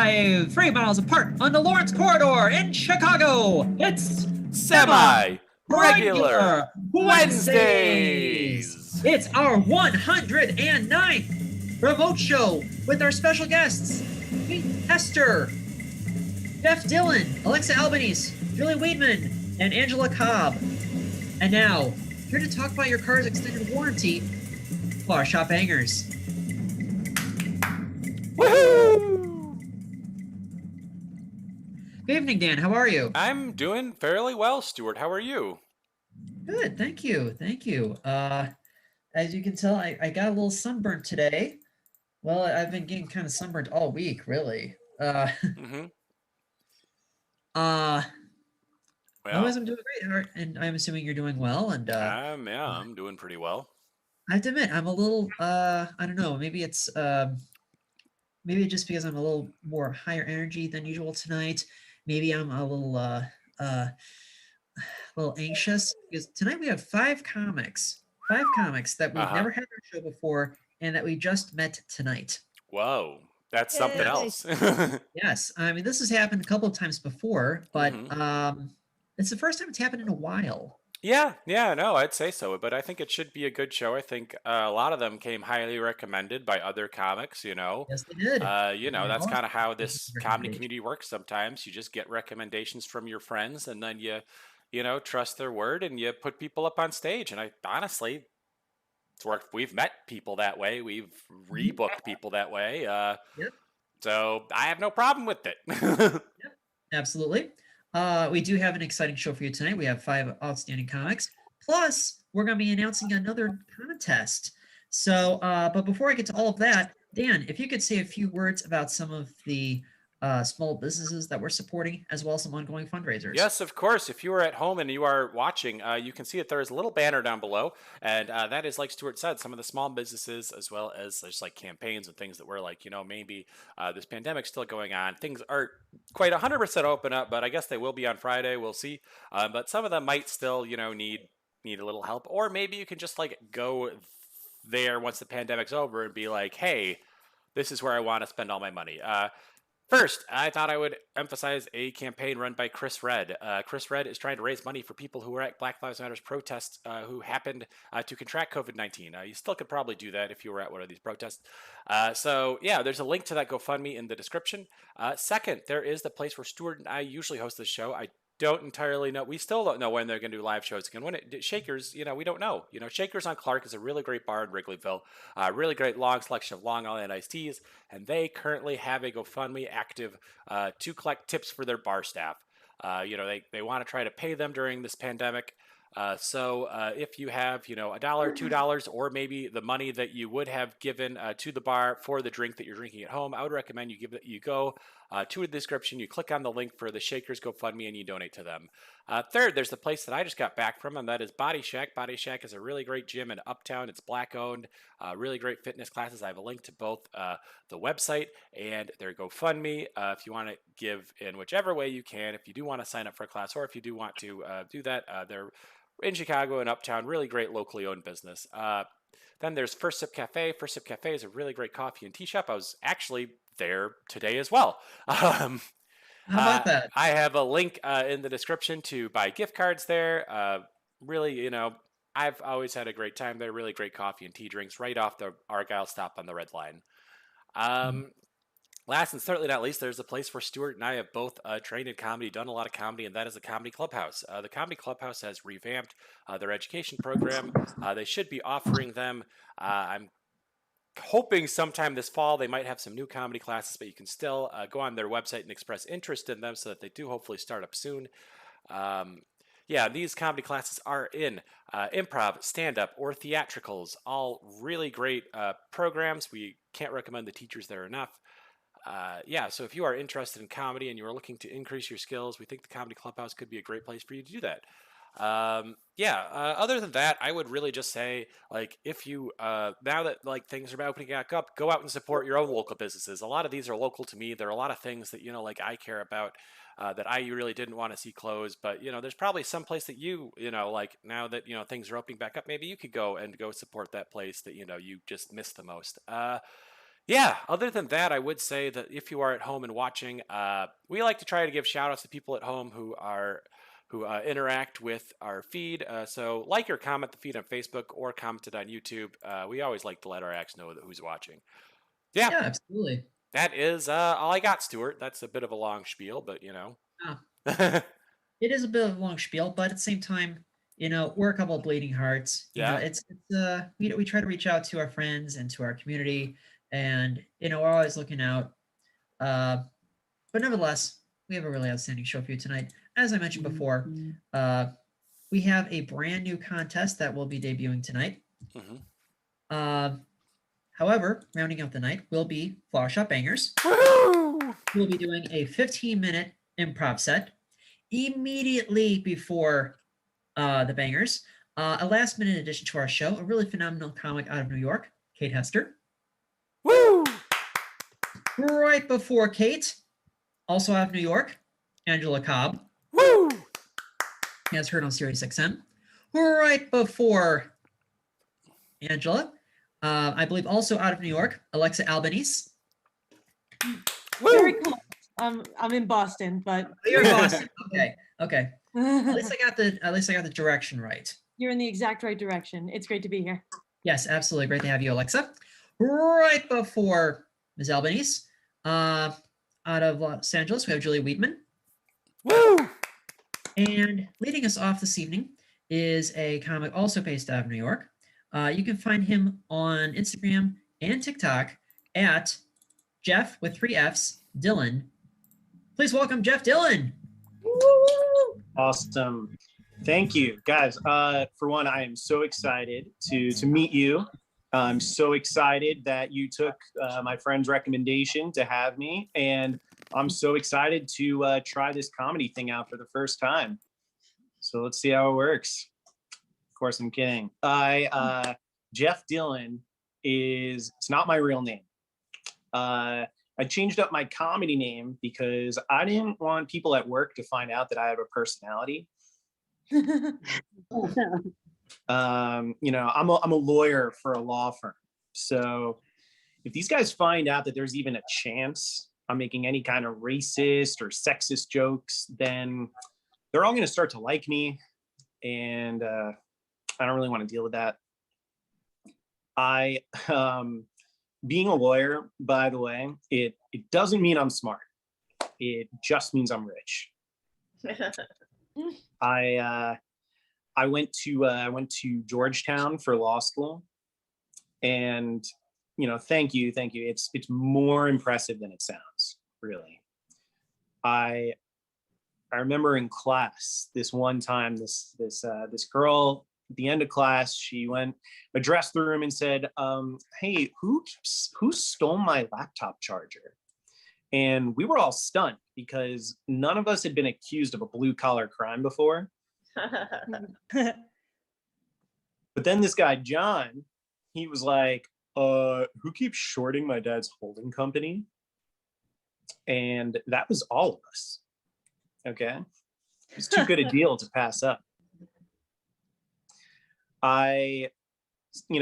Live 3 miles apart on the Lawrence Corridor in Chicago, it's Semi regular regular Wednesdays. Wednesdays. It's our 109th remote show with our special guests, Kate Hester, Jeff Dillon, Alexa Albanese, Julie Weidmann, and Angela Cobb. And now, here to talk about your car's extended warranty, Bar Shop Bangers. Woohoo! Good evening, Dan. How are you? I'm doing fairly well, Stuart. How are you? Good, thank you. As you can tell, I got a little sunburnt today. Well, I've been getting kind of sunburnt all week, really. Mm-hmm. Otherwise, Well, I'm doing great, and I'm assuming you're doing well. And I'm doing pretty well. I have to admit, I'm a little, I don't know, maybe it's maybe just because I'm a little more higher energy than usual tonight. Maybe I'm a little anxious because tonight we have five comics that we've Uh-huh. never had on our show before and that we just met tonight. Whoa, that's something Yay. else. Yes, I mean this has happened a couple of times before, but it's the first time it's happened in a while. Yeah, no, I'd say so, but I think it should be a good show. I think a lot of them came highly recommended by other comics, Yes, they did. That's kind of how Thank you this for comedy recommendation. community works sometimes. You just get recommendations from your friends and then you trust their word and you put people up on stage. And I honestly, it's worked. We've met people that way. We've rebooked people that way. Yep. So I have no problem with it. Yep, absolutely. We do have an exciting show for you tonight. We have five outstanding comics. Plus, we're going to be announcing another contest. So, but before I get to all of that, Dan, if you could say a few words about some of the small businesses that we're supporting, as well as some ongoing fundraisers. Yes, of course. If you are at home and you are watching, you can see that there is a little banner down below. And that is, like Stuart said, some of the small businesses, as well as just like campaigns and things that we're like, maybe this pandemic's still going on. Things aren't quite 100% open up, but I guess they will be on Friday. We'll see. But some of them might still, need a little help. Or maybe you can just like go there once the pandemic's over and be like, hey, this is where I want to spend all my money. First, I thought I would emphasize a campaign run by Chris Red. Chris Red is trying to raise money for people who were at Black Lives Matter's protests who happened to contract COVID-19. You still could probably do that if you were at one of these protests. There's a link to that GoFundMe in the description. Second, there is the place where Stuart and I usually host this show. I don't entirely know. We still don't know when they're going to do live shows again. Shakers, we don't know. Shakers on Clark is a really great bar in Wrigleyville. Really great long selection of Long Island iced teas, and they currently have a GoFundMe active to collect tips for their bar staff. They want to try to pay them during this pandemic. So if you have, $1, $2, or maybe the money that you would have given to the bar for the drink that you're drinking at home, I would recommend you go to the description, you click on the link for the Shakers GoFundMe, and you donate to them. Third, there's the place that I just got back from, and that is Bodi Shak. Bodi Shak is a really great gym in Uptown. It's Black-owned, really great fitness classes. I have a link to both the website and their GoFundMe. If you want to give in whichever way you can, if you do want to sign up for a class, or if you do want to do that, they're in Chicago and Uptown, really great locally owned business. Then there's First Sip Cafe. First Sip Cafe is a really great coffee and tea shop. I was actually there today as well. How about that? I have a link in the description to buy gift cards there. Really, I've always had a great time there. Really great coffee and tea drinks right off the Argyle stop on the Red Line. Last and certainly not least, there's a place where Stuart and I have both trained in comedy, done a lot of comedy, and that is the Comedy Clubhouse. The Comedy Clubhouse has revamped their education program. They should be offering them. I'm hoping sometime this fall they might have some new comedy classes, but you can still go on their website and express interest in them so that they do hopefully start up soon. These comedy classes are in improv, stand-up, or theatricals. All really great programs. We can't recommend the teachers there enough. So if you are interested in comedy and you are looking to increase your skills, we think the Comedy Clubhouse could be a great place for you to do that. Other than that, I would really just say, like, if you, now that, like, things are opening back up, go out and support your own local businesses. A lot of these are local to me. There are a lot of things that, I care about, that I really didn't want to see closed, but, there's probably some place that like, now that, things are opening back up, maybe you could go support that place that, you just missed the most. Yeah, other than that, I would say that if you are at home and watching, we like to try to give shout outs to people at home who interact with our feed. So like or comment the feed on Facebook or comment it on YouTube. We always like to let our acts know that who's watching. Yeah, Yeah, absolutely. that is all I got, Stuart. That's a bit of a long spiel, but you know. Uh, it is a bit of a long spiel, but at the same time, we're a couple of bleeding hearts. Yeah. We try to reach out to our friends and to our community, and we're always looking out. But nevertheless, we have a really outstanding show for you tonight. As I mentioned before, we have a brand new contest that will be debuting tonight. Mm-hmm. However, rounding out the night will be Flower Shop Bangers. Woo! We'll be doing a 15-minute improv set immediately before the Bangers. A last-minute addition to our show, a really phenomenal comic out of New York, Kate Hester. Woo! Right before Kate, also out of New York, Angela Cobb. Woo! As heard on Series XM. Right before Angela, I believe also out of New York, Alexa Albanese. Woo! Very cool. I'm in Boston, but You're in Boston. Okay. At least I got the direction right. you're in the exact right direction. It's great to be here. Yes, absolutely. Great to have you, Alexa. Right before Ms. Albanese, out of Los Angeles, we have Julie Weidmann. Woo! And leading us off this evening is a comic also based out of New York. You can find him on Instagram and TikTok at Jeff with 3 F's Dylan. Please welcome Jeff Dylan. Awesome. Thank you, guys. For one, I am so excited to meet you. I'm so excited that you took my friend's recommendation to have me, and I'm so excited to try this comedy thing out for the first time. So let's see how it works. Of course, I'm kidding. Jeff Dylan it's not my real name. I changed up my comedy name because I didn't want people at work to find out that I have a personality. I'm a lawyer for a law firm. So if these guys find out that there's even a chance I'm making any kind of racist or sexist jokes, then they're all going to start to like me. And I don't really want to deal with that. Being a lawyer, by the way, it doesn't mean I'm smart. It just means I'm rich. I went to Georgetown for law school, and thank you. It's more impressive than it sounds, really. I remember in class this one time, this girl at the end of class, she addressed the room and said, "Hey, who stole my laptop charger?" And we were all stunned because none of us had been accused of a blue collar crime before. But then this guy, John, he was like, who keeps shorting my dad's holding company? And that was all of us. Okay. It's too good a deal to pass up.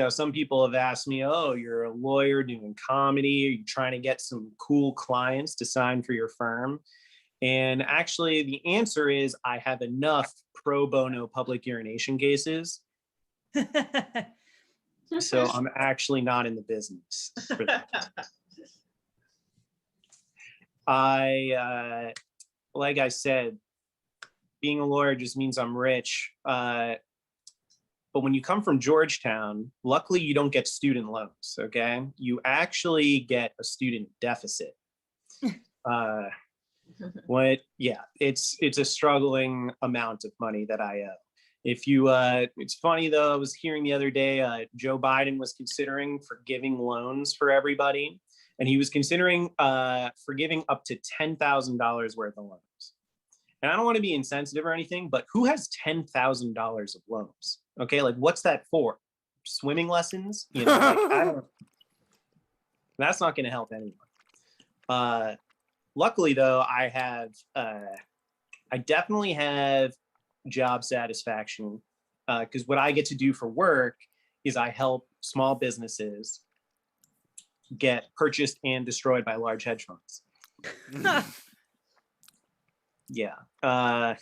Some people have asked me, oh, you're a lawyer doing comedy. Are you trying to get some cool clients to sign for your firm? And actually, the answer is I have enough pro bono public urination cases. So I'm actually not in the business for that. Like I said, being a lawyer just means I'm rich. But when you come from Georgetown, luckily you don't get student loans, okay? You actually get a student deficit. It's a struggling amount of money that I owe. It's funny though, I was hearing the other day, Joe Biden was considering forgiving loans for everybody, and he was considering forgiving up to $10,000 worth of loans. And I don't want to be insensitive or anything, but who has $10,000 of loans? Okay, like what's that for? Swimming lessons? That's not going to help anyone. Luckily though, I definitely have job satisfaction because what I get to do for work is I help small businesses get purchased and destroyed by large hedge funds. Yeah. Probably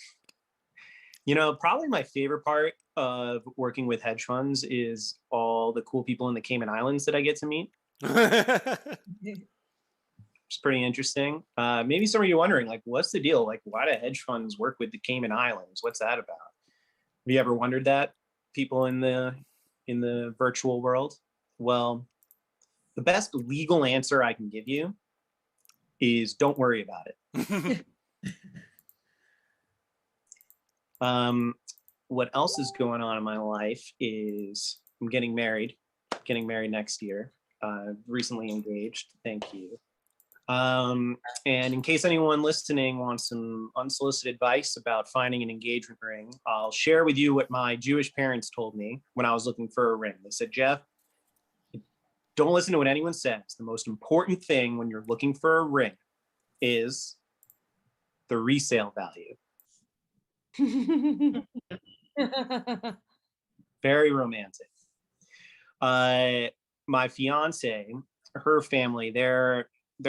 my favorite part of working with hedge funds is all the cool people in the Cayman Islands that I get to meet. It's pretty interesting. Maybe some of you are wondering, like, what's the deal? Like, why do hedge funds work with the Cayman Islands? What's that about? Have you ever wondered that, people in the virtual world? Well, the best legal answer I can give you is don't worry about it. What else is going on in my life is I'm getting married next year. Recently engaged. Thank you. And in case anyone listening wants some unsolicited advice about finding an engagement ring, I'll share with you what my Jewish parents told me when I was looking for a ring. They said, Jeff, don't listen to what anyone says. The most important thing when you're looking for a ring is the resale value. Very romantic. My fiance, her family, they're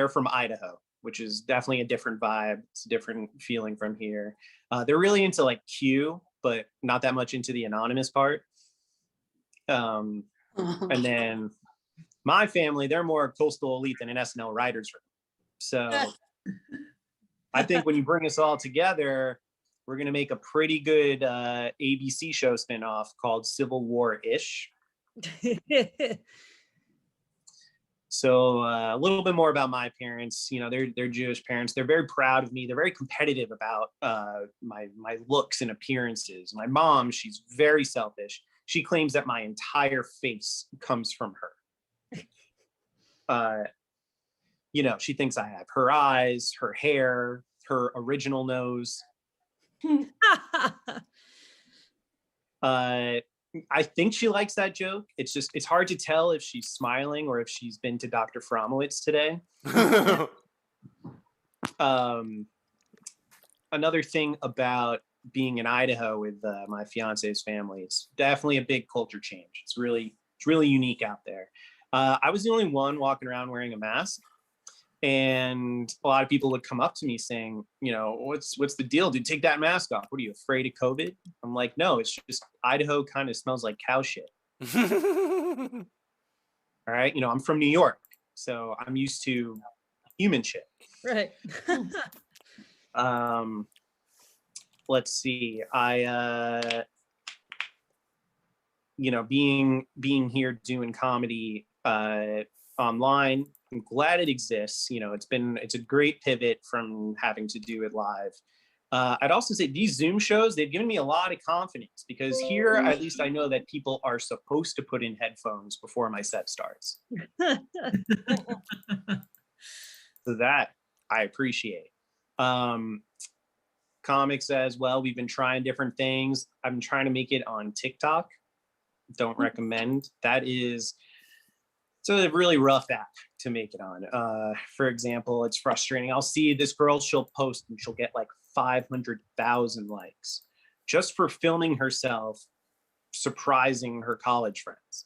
from Idaho, which is definitely a different vibe. It's a different feeling from here. They're really into like Q, but not that much into the anonymous part. And then my family, they're more coastal elite than an SNL writers room. So I think when you bring us all together, we're going to make a pretty good ABC show spinoff called Civil War-ish. So a little bit more about my parents. They're Jewish parents. They're very proud of me. They're very competitive about my looks and appearances. My mom, she's very selfish. She claims that my entire face comes from her. She thinks I have her eyes, her hair, her original nose. I think she likes that joke. It's hard to tell if she's smiling or if she's been to Dr. Fromowitz today. Another thing about being in Idaho with my fiance's family, it's definitely a big culture change. It's really unique out there. I was the only one walking around wearing a mask. And a lot of people would come up to me saying, what's the deal, dude? Take that mask off. What are you, afraid of COVID? I'm like, no, it's just Idaho kind of smells like cow shit. All right. I'm from New York, so I'm used to human shit. Right. Let's see. Being here doing comedy online, I'm glad it exists. It's a great pivot from having to do it live. I'd also say these Zoom shows, they've given me a lot of confidence because here, at least I know that people are supposed to put in headphones before my set starts. So that I appreciate. Comics as well. We've been trying different things. I've been trying to make it on TikTok. Don't recommend. It's a really rough app to make it on. For example, it's frustrating. I'll see this girl, she'll post and she'll get like 500,000 likes just for filming herself surprising her college friends.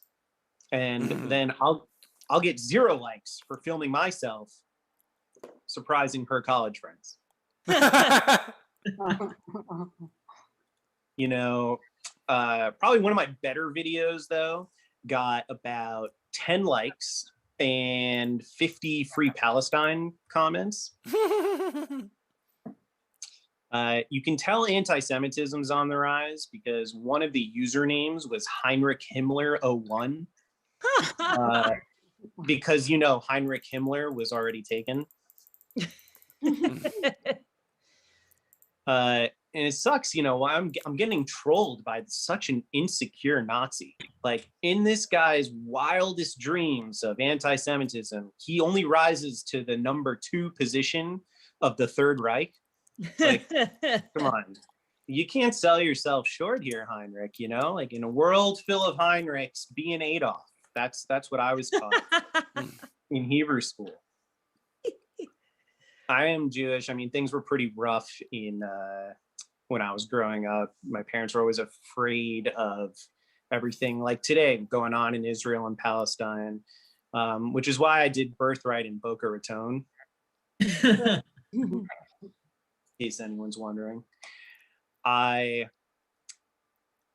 And then I'll get 0 likes for filming myself surprising her college friends. Probably one of my better videos though got about 10 likes and 50 free Palestine comments. You can tell anti-Semitism's on the rise because one of the usernames was Heinrich Himmler 01. Because Heinrich Himmler was already taken. And it sucks, I'm getting trolled by such an insecure Nazi. Like in this guy's wildest dreams of anti-Semitism, he only rises to the number 2 position of the Third Reich. Like, come on. You can't sell yourself short here, Heinrich, like in a world full of Heinrichs, be an Adolf. That's what I was taught in Hebrew school. I am Jewish. I mean, things were pretty rough when I was growing up. My parents were always afraid of everything like today going on in Israel and Palestine. which is why I did Birthright in Boca Raton, in case anyone's wondering.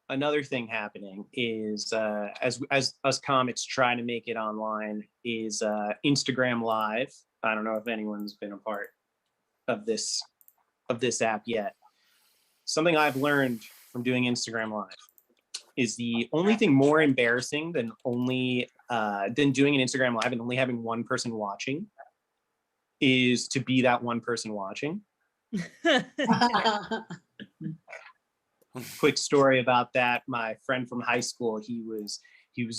Another thing happening is as us comics try to make it online is Instagram Live. I don't know if anyone's been a part of this app yet. Something I've learned from doing Instagram Live is the only thing more embarrassing than doing an Instagram Live and only having one person watching is to be that one person watching. Quick story about that. My friend from high school, he was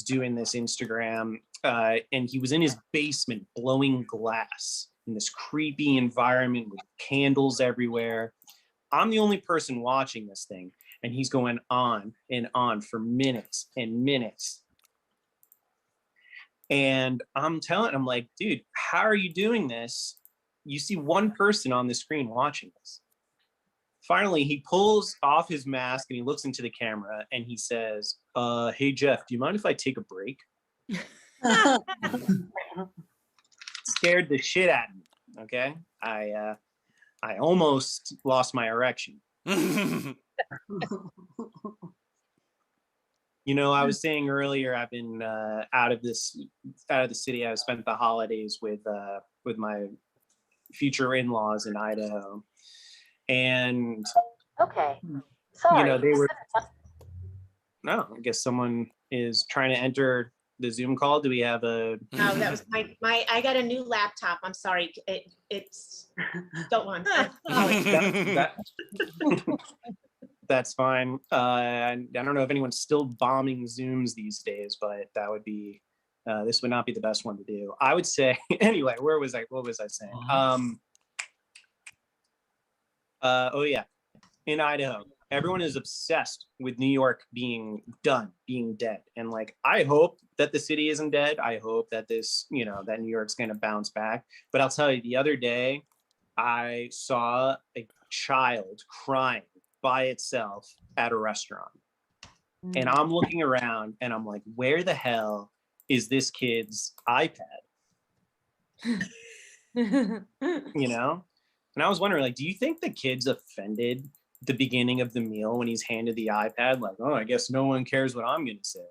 doing this Instagram and he was in his basement blowing glass in this creepy environment with candles everywhere. I'm the only person watching this thing, and he's going on and on for minutes and minutes. And I'm like, dude, how are you doing this? You see one person on the screen watching this. Finally, he pulls off his mask and he looks into the camera and he says, hey, Jeff, do you mind if I take a break? Scared the shit out of me, okay? I almost lost my erection. You know, I was saying earlier, I've been out of the city. I've spent the holidays with my future in-laws in Idaho. And okay, sorry. You know, they were. No, I guess someone is trying to enter the Zoom call. Do we have a? No, that was my. I got a new laptop. I'm sorry. It's. Go on. That's fine. I don't know if anyone's still bombing Zooms these days, but that would be. This would not be the best one to do. I would say. Anyway, what was I saying? Oh yeah, in Idaho, everyone is obsessed with New York being dead. And like, I hope that the city isn't dead. I hope that that New York's going to bounce back. But I'll tell you, the other day, I saw a child crying by itself at a restaurant. And I'm looking around and I'm like, where the hell is this kid's iPad? You know? And I was wondering, like, do you think the kid's offended the beginning of the meal when he's handed the iPad? Like, oh, I guess no one cares what I'm going to say.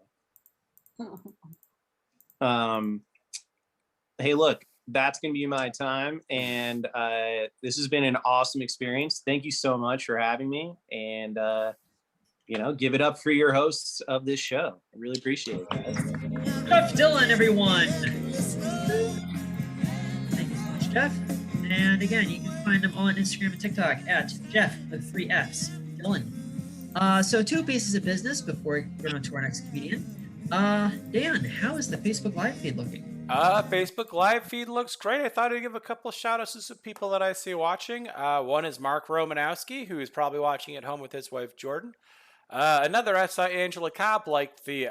Hey, look, that's going to be my time. And this has been an awesome experience. Thank you so much for having me. And, give it up for your hosts of this show. I really appreciate it, guys. Jeff Dillon, everyone. Thank you so much, Jeff. And again, you can find them on Instagram and TikTok at Jeff with 3 F's, Dillon. So 2 pieces of business before we go on to our next comedian. Dan, how is the Facebook Live feed looking? Facebook Live feed looks great. I thought I'd give a couple of shout outs to some people that I see watching. One is Mark Romanowski, who is probably watching at home with his wife Jordan. Another, I saw Angela Cobb liked the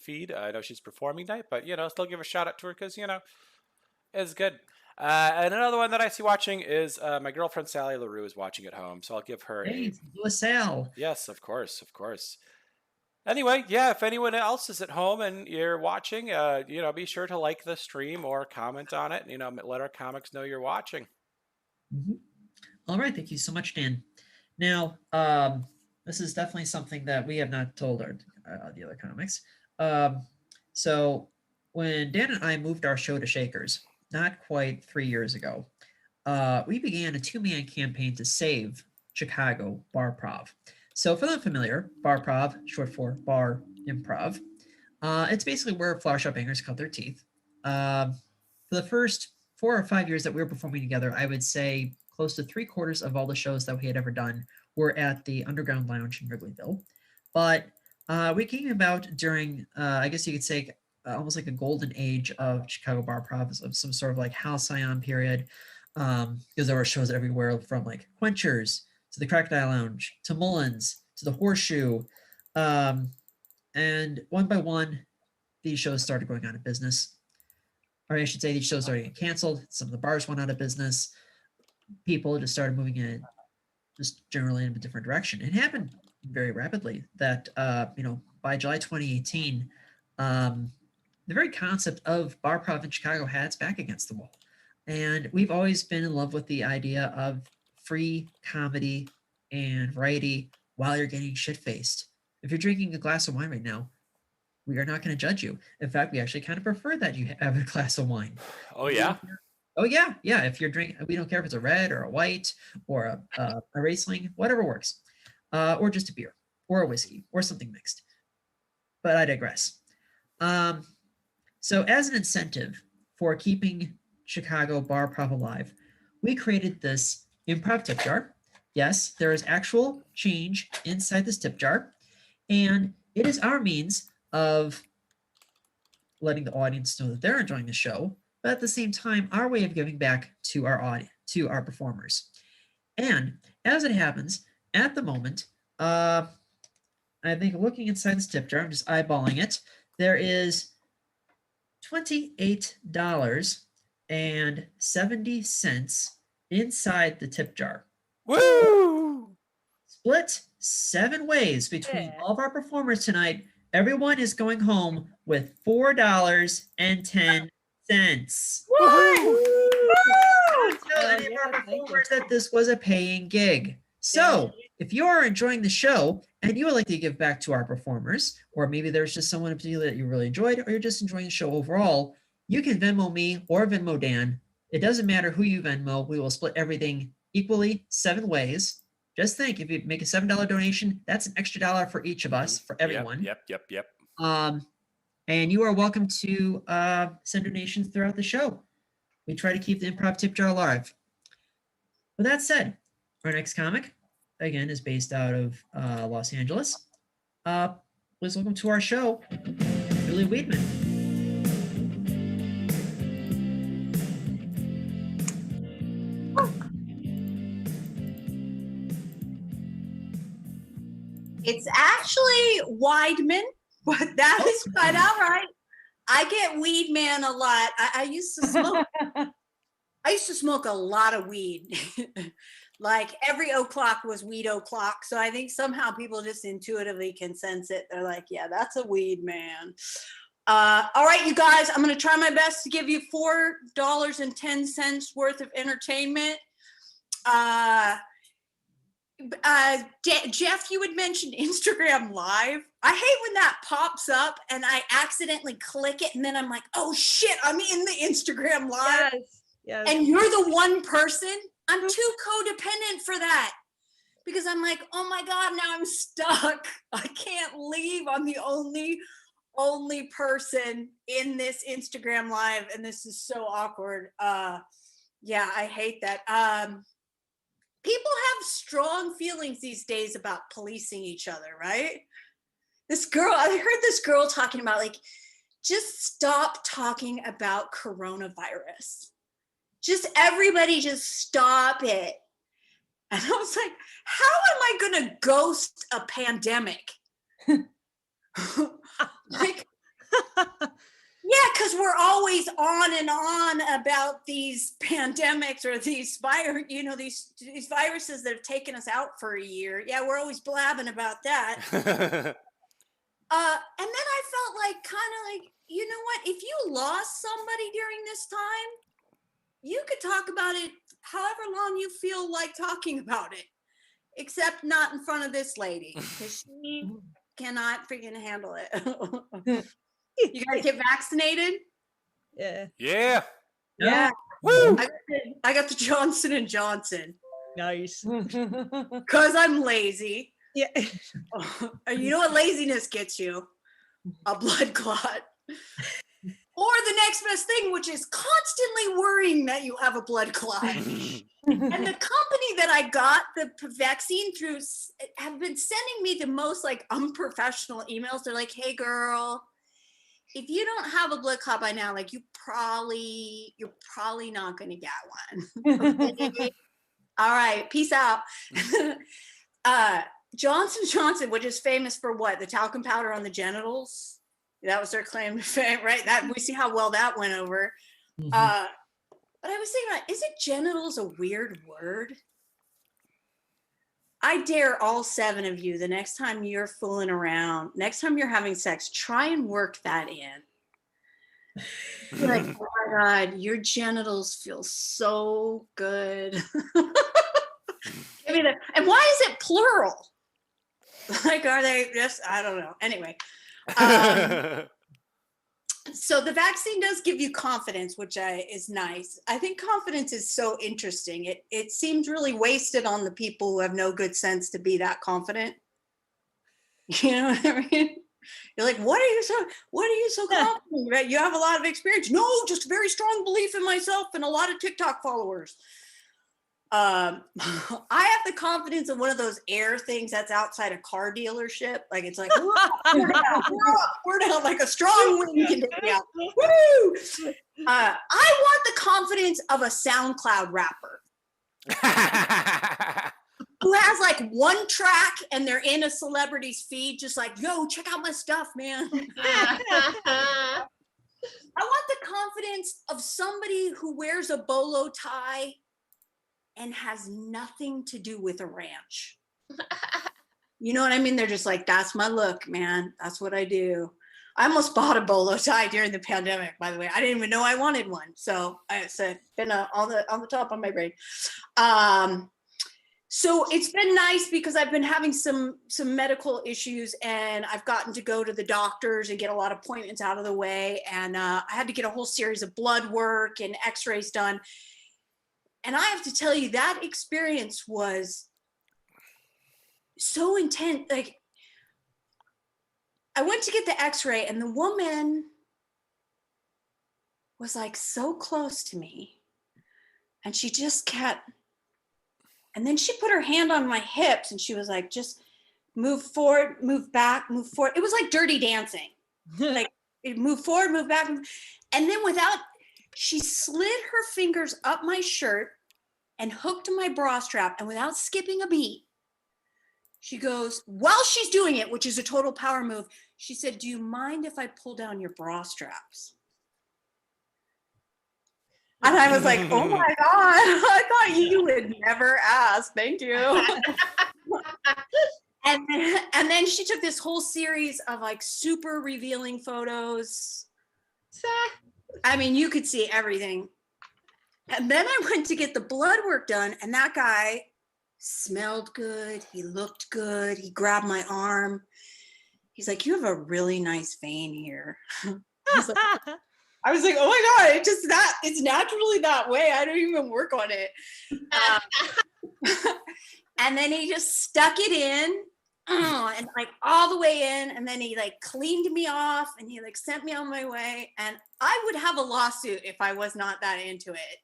feed. I know she's performing night, but still give a shout out to her because it's good. And another one that I see watching is my girlfriend Sally LaRue is watching at home, so I'll give her Hey, Sal. Yes, of course. Anyway, yeah, if anyone else is at home and you're watching, be sure to like the stream or comment on it. Let our comics know you're watching. Mm-hmm. All right, thank you so much, Dan. Now, this is definitely something that we have not told the other comics. So when Dan and I moved our show to Shakers, not quite 3 years ago, we began a 2-man campaign to save Chicago barprov. So for the unfamiliar, barprov, short for bar improv, it's basically where flower shop bangers cut their teeth. For the first 4 or 5 years that we were performing together, I would say close to 3/4 of all the shows that we had ever done were at the Underground Lounge in Wrigleyville. But we came about during, I guess you could say, almost like a golden age of Chicago barprov, of some sort of like halcyon period, because there were shows everywhere from like Quenchers to the Crocodile Lounge to Mullins to the Horseshoe, and one by one these shows started going out of business, or I should say these shows started getting canceled. Some of the bars went out of business. People just started moving in just generally in a different direction. It happened very rapidly that by July 2018, the very concept of barprov in Chicago had its back against the wall. And we've always been in love with the idea of free comedy and variety while you're getting shit-faced. If you're drinking a glass of wine right now, we are not going to judge you. In fact, we actually kind of prefer that you have a glass of wine. Oh yeah. Oh yeah, yeah. If you're drinking, we don't care if it's a red or a white or a Riesling, whatever works, or just a beer or a whiskey or something mixed. But I digress. So as an incentive for keeping Chicago barprov alive, we created this improv tip jar. Yes, there is actual change inside this tip jar, and it is our means of letting the audience know that they're enjoying the show, but at the same time, our way of giving back to our audience, to our performers. And as it happens, at the moment, I think looking inside this tip jar, I'm just eyeballing it, there is $28.70 inside the tip jar. Woo! Split 7 ways between Yeah. all of our performers tonight. Everyone is going home with $4.10. Woohoo! Tell any of our performers that this was a paying gig. So if you are enjoying the show and you would like to give back to our performers, or maybe there's just someone in particular that you really enjoyed, or you're just enjoying the show overall, you can Venmo me or Venmo Dan. It doesn't matter who you Venmo. We will split everything equally 7 ways. Just think, if you make a $7 donation, that's an extra dollar for each of us, for everyone. Yep. And you are welcome to send donations throughout the show. We try to keep the improv tip jar alive. With that said, our next comic, again, is based out of Los Angeles. Please welcome to our show, Julie Weidmann. It's actually Weidmann, but that is quite all right. I get weed man a lot. I used to smoke. I used to smoke a lot of weed. Like every o'clock was weed o'clock. So I think somehow people just intuitively can sense it. They're like, yeah, that's a weed man. All right, you guys, I'm going to try my best to give you $4.10 worth of entertainment. Jeff, you had mentioned Instagram Live. I hate when that pops up and I accidentally click it and then I'm like, oh shit, I'm in the Instagram Live. Yes. And you're the one person. I'm too codependent for that because I'm like, oh my God, now I'm stuck. I can't leave. I'm the only person in this Instagram Live and this is so awkward. Yeah, I hate that. People have strong feelings these days about policing each other, right? I heard this girl talking about like, just stop talking about coronavirus. Just everybody just stop it. And I was like, how am I gonna ghost a pandemic? Like, yeah, because we're always on and on about these pandemics or these these viruses that have taken us out for a year. Yeah, we're always blabbing about that. And then I felt like kind of like, you know what? If you lost somebody during this time, you could talk about it however long you feel like talking about it, except not in front of this lady because she cannot freaking handle it. You guys get vaccinated? Yeah. Yeah. Yeah. Woo! I got the Johnson and Johnson Nice. because I'm lazy. Yeah. And you know what laziness gets you? A blood clot. Or the next best thing, which is constantly worrying that you have a blood clot. And the company that I got the vaccine through have been sending me the most like unprofessional emails. They're like, hey girl, if you don't have a blood clot by now, like you're probably not gonna get one. Okay? All right, peace out. Johnson & Johnson, which is famous for what? The talcum powder on the genitals. That was their claim to fame, right? That we see how well that went over. Mhm. But I was thinking about, isn't genitals a weird word? I dare all 7 of you, the next time you're fooling around, next time you're having sex, try and work that in. You're like, oh my God, your genitals feel so good. Give me that. And why is it plural? Like, are they just, I don't know. Anyway. So the vaccine does give you confidence, which is nice. I think confidence is so interesting. It seems really wasted on the people who have no good sense to be that confident. You know what I mean? You're like, what are you so confident? Right? You have a lot of experience. No, just a very strong belief in myself and a lot of TikTok followers. I have the confidence of one of those air things that's outside a car dealership. Like it's like, we're down like a strong wind can take me out. Woo! I want the confidence of a SoundCloud rapper who has like one track and they're in a celebrity's feed, just like, yo, check out my stuff, man. I want the confidence of somebody who wears a bolo tie and has nothing to do with a ranch. You know what I mean? They're just like, that's my look, man. That's what I do. I almost bought a bolo tie during the pandemic, by the way. I didn't even know I wanted one. So it's been on the top of my brain. So it's been nice because I've been having some medical issues and I've gotten to go to the doctors and get a lot of appointments out of the way. And I had to get a whole series of blood work and x-rays done. And I have to tell you, that experience was so intense. Like, I went to get the x-ray and the woman was like so close to me. And she just kept, and then she put her hand on my hips and she was like, just move forward, move back, move forward. It was like Dirty Dancing. Like, move forward, move back. And then she slid her fingers up my shirt and hooked my bra strap. And without skipping a beat, she goes, while she's doing it, which is a total power move, she said, do you mind if I pull down your bra straps? And I was like, oh my God, I thought you would never ask. Thank you. And then she took this whole series of like super revealing photos. I mean, you could see everything. And then I went to get the blood work done, and that guy smelled good. He looked good. He grabbed my arm. He's like, you have a really nice vein here. I was like, oh my God, it's naturally that way. I don't even work on it. And then he just stuck it in. And like all the way in, and then he like cleaned me off and he like sent me on my way, and I would have a lawsuit if I was not that into it.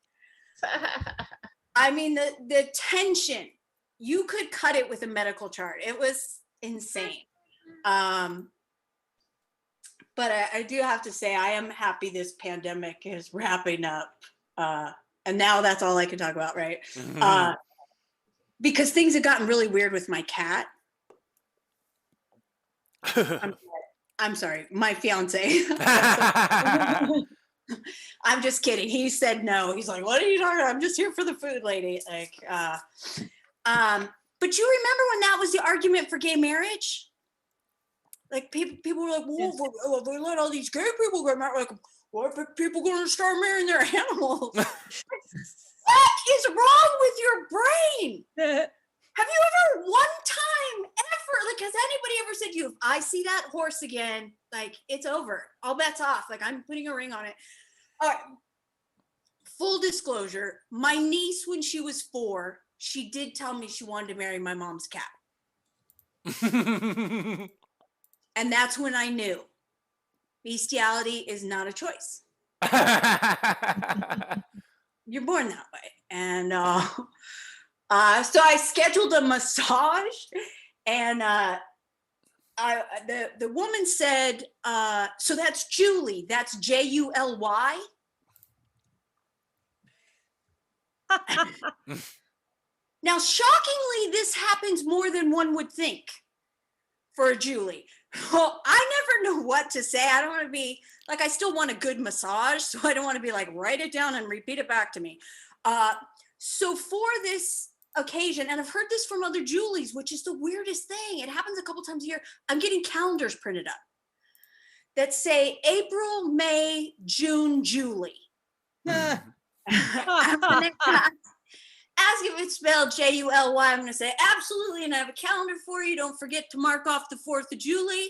I mean, the tension, you could cut it with a medical chart. It was insane. But I do have to say, I am happy this pandemic is wrapping up. And now that's all I can talk about, right? Because things have gotten really weird with my cat. I'm sorry, my fiance. I'm just kidding. He said no. He's like, what are you talking about? I'm just here for the food, lady. Like, but you remember when that was the argument for gay marriage? Like people were like, well, we let all these gay people get married. Like, what if people going to start marrying their animals? What is wrong with your brain? Have you ever one time ever, like, has anybody ever said to you, if I see that horse again, like, it's over, all bets off, like, I'm putting a ring on it. All right. Full disclosure, my niece, when she was 4, she did tell me she wanted to marry my mom's cat. And that's when I knew bestiality is not a choice. You're born that way. And so I scheduled a massage, and the woman said, so that's Julie, that's July. Now, shockingly, this happens more than one would think for a Julie. Well, I never know what to say. I don't want to be like, I still want a good massage, so I don't want to be like, write it down and repeat it back to me. So for this occasion, and I've heard this from other Julies, which is the weirdest thing. It happens a couple times a year. I'm getting calendars printed up. that say April, May, June, Julie. Ah, I'm gonna ask if it's spelled July. I'm gonna say absolutely, and I have a calendar for you. Don't forget to mark off the 4th of July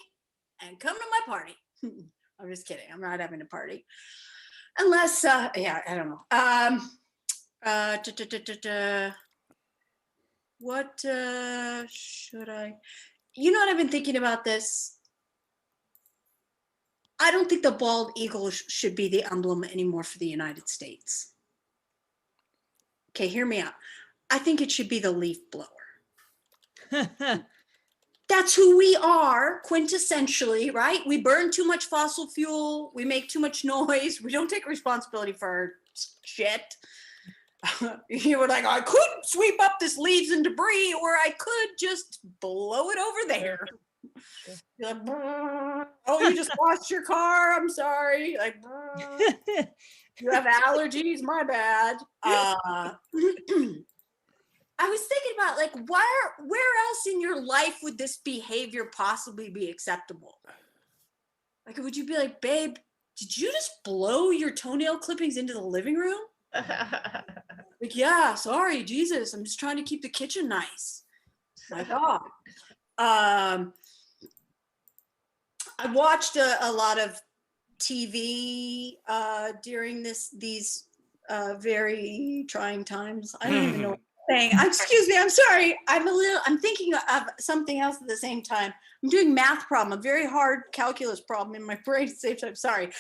and come to my party. I'm just kidding. I'm not having a party. Unless, yeah, I don't know. What should I? You know what, I've been thinking about this. I don't think the bald eagle should be the emblem anymore for the United States. Okay, hear me out. I think it should be the leaf blower. That's who we are quintessentially, right? We burn too much fossil fuel. We make too much noise. We don't take responsibility for our shit. You were like, I could sweep up this leaves and debris, or I could just blow it over there. You're like, oh, you just washed your car. I'm sorry. Like, you have allergies. My bad. I was thinking about, like, where else in your life would this behavior possibly be acceptable? Like, would you be like, babe, did you just blow your toenail clippings into the living room? Like, yeah, sorry, Jesus, I'm just trying to keep the kitchen nice. My God. I watched a lot of TV during these very trying times. I don't even know what I'm saying. Excuse me, I'm sorry. I'm thinking of something else at the same time. I'm doing math problem, a very hard calculus problem in my brain at the same time. Sorry.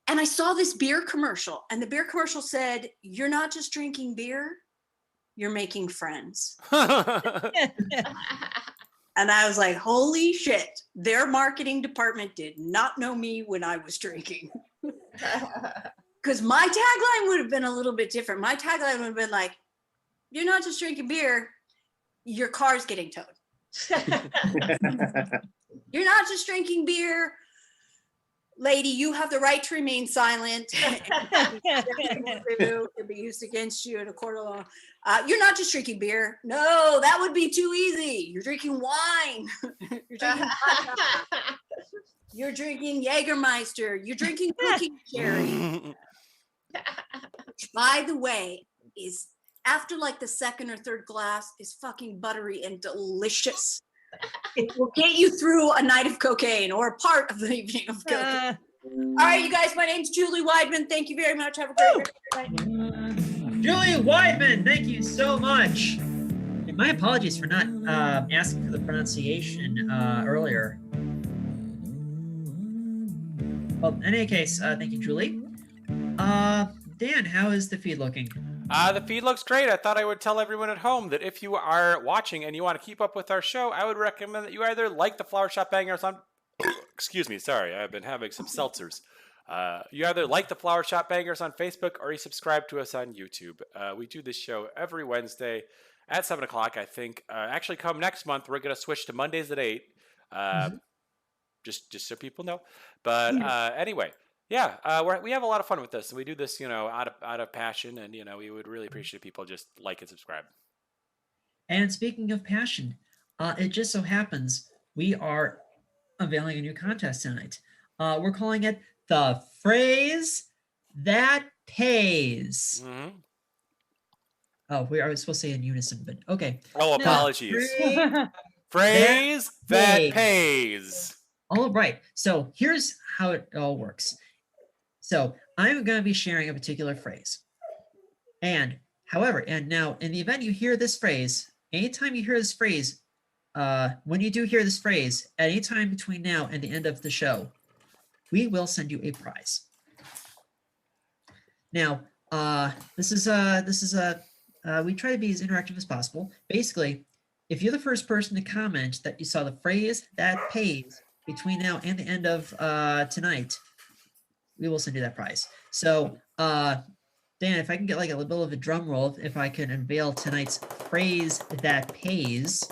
And I saw this beer commercial, and the beer commercial said, "You're not just drinking beer, you're making friends." And I was like, holy shit, their marketing department did not know me when I was drinking. Because my tagline would have been a little bit different. My tagline would have been like, you're not just drinking beer, your car's getting towed. You're not just drinking beer, lady, you have the right to remain silent. It could be used against you in a court of law. You're not just drinking beer. No, that would be too easy. You're drinking wine. You're drinking vodka. You're drinking Jägermeister. You're drinking cookie cherry. Which, by the way, is after like the second or third glass is fucking buttery and delicious. It will get you through a night of cocaine or a part of the evening of cocaine. All right, you guys, my name's Julie Weidmann. Thank you very much. Have a great night. Julie Weidmann, thank you so much. And my apologies for not asking for the pronunciation earlier. Well, in any case, thank you, Julie. Dan, how is the feed looking? The feed looks great. I thought I would tell everyone at home that if you are watching and you want to keep up with our show, I would recommend that you either like the Flower Shop Bangers on... Excuse me, sorry, I've been having some seltzers. You either like the Flower Shop Bangers on Facebook or you subscribe to us on YouTube. We do this show every Wednesday at 7 o'clock, I think. Actually, come next month, we're going to switch to Mondays at 8. Just so people know. But anyway... Yeah, we have a lot of fun with this, and we do this, out of passion, and we would really appreciate people just like and subscribe. And speaking of passion, it just so happens we are unveiling a new contest tonight. We're calling it the Phrase That Pays. Mm-hmm. Oh, I was supposed to say in unison, but okay. Oh, apologies. Phrase that pays. All right. So here's how it all works. So I'm going to be sharing a particular phrase. And now in the event you hear this phrase, anytime you hear this phrase, when you do hear this phrase, at any time between now and the end of the show, we will send you a prize. Now, we try to be as interactive as possible. Basically, if you're the first person to comment that you saw the phrase that pays between now and the end of tonight, we will send you that prize. So, Dan, if I can get like a little bit of a drum roll, if I can unveil tonight's phrase that pays.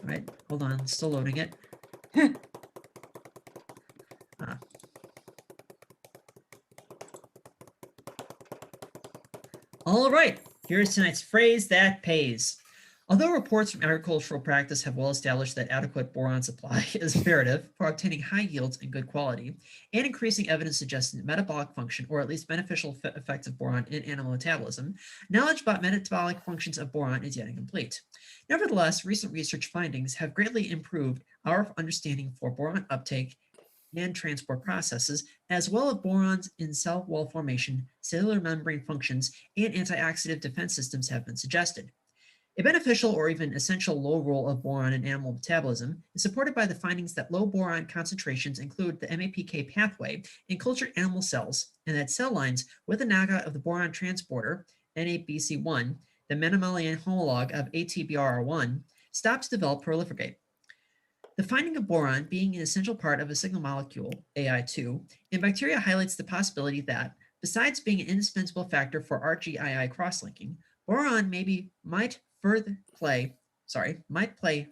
All right, hold on, still loading it. All right, here's tonight's phrase that pays. Although reports from agricultural practice have well established that adequate boron supply is imperative for obtaining high yields and good quality, and increasing evidence suggesting metabolic function, or at least beneficial effects of boron in animal metabolism, knowledge about metabolic functions of boron is yet incomplete. Nevertheless, recent research findings have greatly improved our understanding for boron uptake and transport processes, as well as borons in cell wall formation, cellular membrane functions, and antioxidant defense systems have been suggested. A beneficial or even essential low role of boron in animal metabolism is supported by the findings that low boron concentrations include the MAPK pathway in cultured animal cells, and that cell lines with a knockout of the boron transporter, NABC1, the mammalian homologue of ATBR1, stop to develop proliferate. The finding of boron being an essential part of a signal molecule, AI2, in bacteria highlights the possibility that, besides being an indispensable factor for RGII cross-linking, boron might play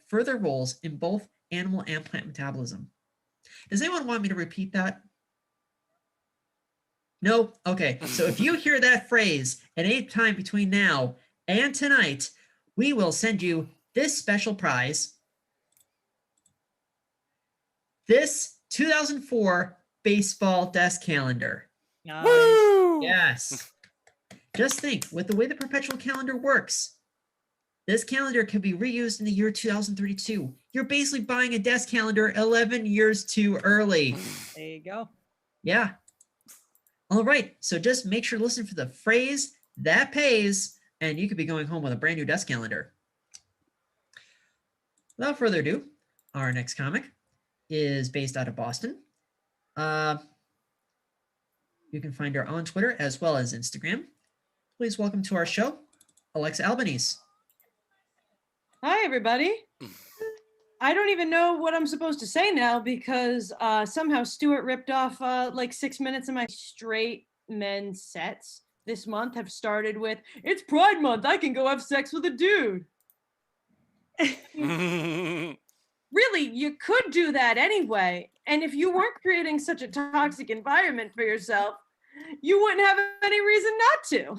further roles in both animal and plant metabolism. Does anyone want me to repeat that? No? Okay, so if you hear that phrase at any time between now and tonight, we will send you this special prize, this 2004 baseball desk calendar. Nice. Woo! Yes. Just think, with the way the perpetual calendar works, this calendar can be reused in the year 2032. You're basically buying a desk calendar 11 years too early. There you go. Yeah. All right. So just make sure to listen for the phrase that pays, and you could be going home with a brand new desk calendar. Without further ado, our next comic is based out of Boston. You can find her on Twitter as well as Instagram. Please welcome to our show, Alexa Albanese. Hi, everybody. I don't even know what I'm supposed to say now because somehow Stuart ripped off like 6 minutes of my straight men sets this month have started with, it's Pride Month, I can go have sex with a dude. Really, you could do that anyway. And if you weren't creating such a toxic environment for yourself, you wouldn't have any reason not to.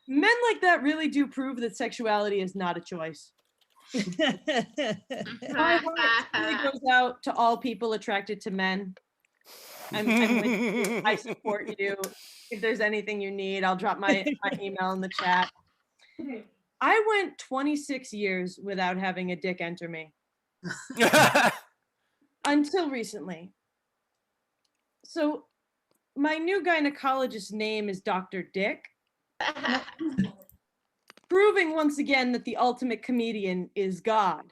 Men like that really do prove that sexuality is not a choice. My heart really goes out to all people attracted to men. I'm with you. I support you. If there's anything you need, I'll drop my email in the chat. I went 26 years without having a dick enter me. Until recently. So my new gynecologist's name is Dr. Dick. Proving once again that the ultimate comedian is God.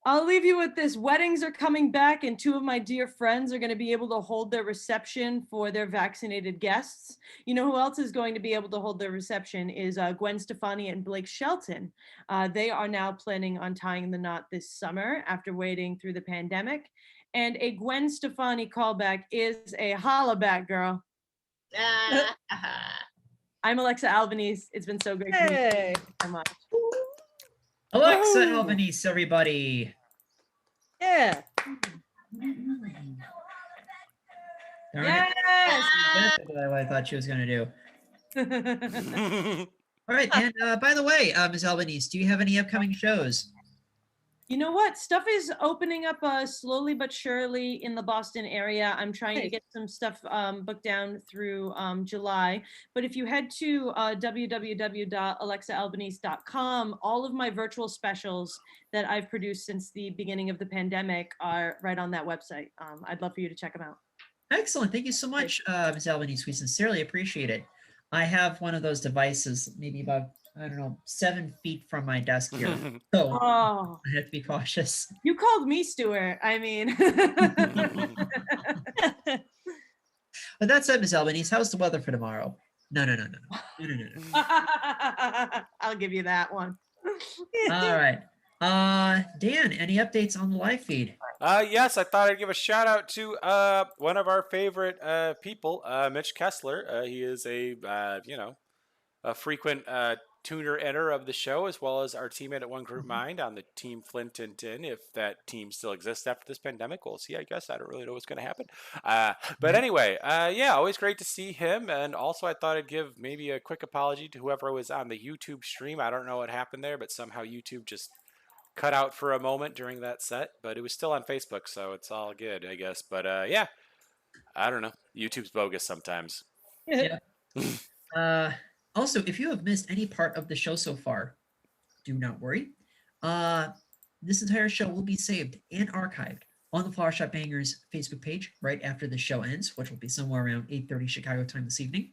I'll leave you with this. Weddings are coming back, and two of my dear friends are going to be able to hold their reception for their vaccinated guests. You know who else is going to be able to hold their reception is Gwen Stefani and Blake Shelton. They are now planning on tying the knot this summer after waiting through the pandemic. And a Gwen Stefani callback is a holla back, girl. I'm Alexa Albanese. It's been so great to meet you. Hey. Thank you so much. Alexa Albanese, everybody. Yeah. All right. Yes. That's what I thought she was going to do. All right. And by the way, Ms. Albanese, do you have any upcoming shows? You know what? Stuff is opening up slowly but surely in the Boston area. I'm trying to Nice. get some stuff booked down through July. But if you head to www.alexaalbanese.com, all of my virtual specials that I've produced since the beginning of the pandemic are right on that website. I'd love for you to check them out. Excellent. Thank you so much, Ms. Albanese. We sincerely appreciate it. I have one of those devices, maybe about, I don't know, 7 feet from my desk here. So Oh, I have to be cautious. you called me Stuart. I mean, But that said, Ms. Albanese, how's the weather for tomorrow? No. I'll give you that one. All right. Dan, any updates on the live feed? Yes, I thought I'd give a shout out to one of our favorite people, Mitch Kessler. He is a frequent tuner enter of the show, as well as our teammate at One Group Mind on the Team Flint and Tin. If that team still exists after this pandemic, we'll see. I guess I don't really know what's going to happen. But anyway, yeah, always great to see him. And also, I thought I'd give maybe a quick apology to whoever was on the YouTube stream. I don't know what happened there, but somehow YouTube just cut out for a moment during that set. But it was still on Facebook, so it's all good, I guess. But yeah, I don't know. YouTube's bogus sometimes. Yeah. Also, if you have missed any part of the show so far, do not worry. This entire show will be saved and archived on the Flower Shop Bangers Facebook page right after the show ends, which will be somewhere around 8:30 Chicago time this evening.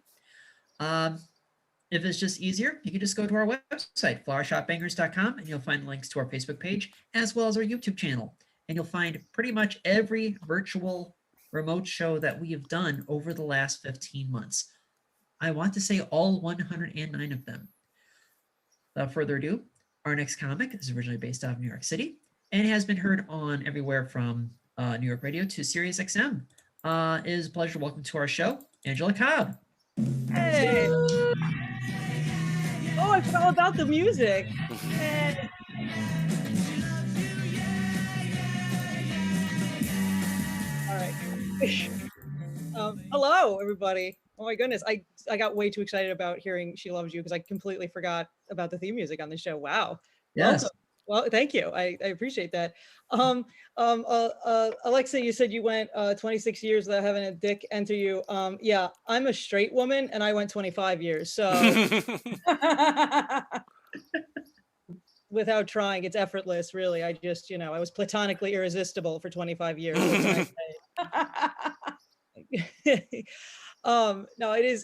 If it's just easier, you can just go to our website, flowershopbangers.com, and you'll find links to our Facebook page as well as our YouTube channel. And you'll find pretty much every virtual remote show that we have done over the last 15 months. I want to say all 109 of them. Without further ado, our next comic is originally based out of New York City and has been heard on everywhere from New York radio to Sirius XM. It is a pleasure to welcome to our show, Angela Cobb. Hey. Oh, I forgot all about the music. Hey. All right. Hello, everybody. Oh my goodness, I got way too excited about hearing "She Loves You" because I completely forgot about the theme music on the show. Wow. Yes. Welcome. Well, thank you. I appreciate that. Alexa, you said you went 26 years without having a dick enter you. Yeah, I'm a straight woman and I went 25 years. So without trying, it's effortless, really. I just, I was platonically irresistible for 25 years. No, it is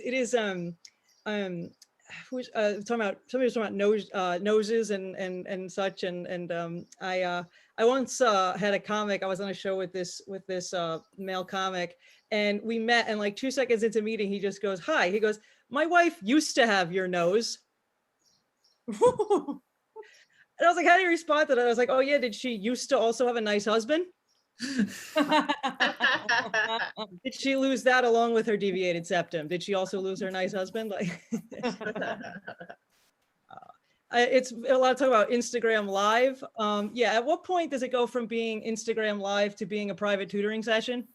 who's talking about, somebody was talking about noses and such, and I once had a comic. I was on a show with this male comic, and we met, and like 2 seconds into meeting, he just goes, "Hi." He goes, "My wife used to have your nose." And I was like, how do you respond to that? I was like, oh yeah, did she used to also have a nice husband? Did she lose that along with her deviated septum? Did she also lose her nice husband? Like, it's a lot of talk about Instagram Live. Yeah, at what point does it go from being Instagram Live to being a private tutoring session?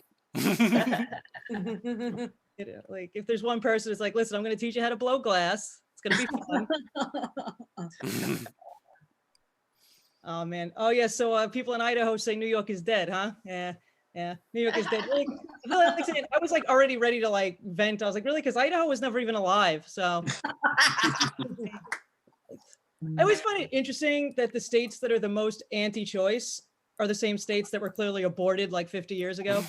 Like, if there's one person that's like, listen, I'm going to teach you how to blow glass. It's going to be fun. Oh man. Oh yeah. So people in Idaho say New York is dead, huh? Yeah. New York is dead. Really, I was like already ready to like vent. I was like, really? Because Idaho was never even alive. So I always find it interesting that the states that are the most anti-choice are the same states that were clearly aborted like 50 years ago.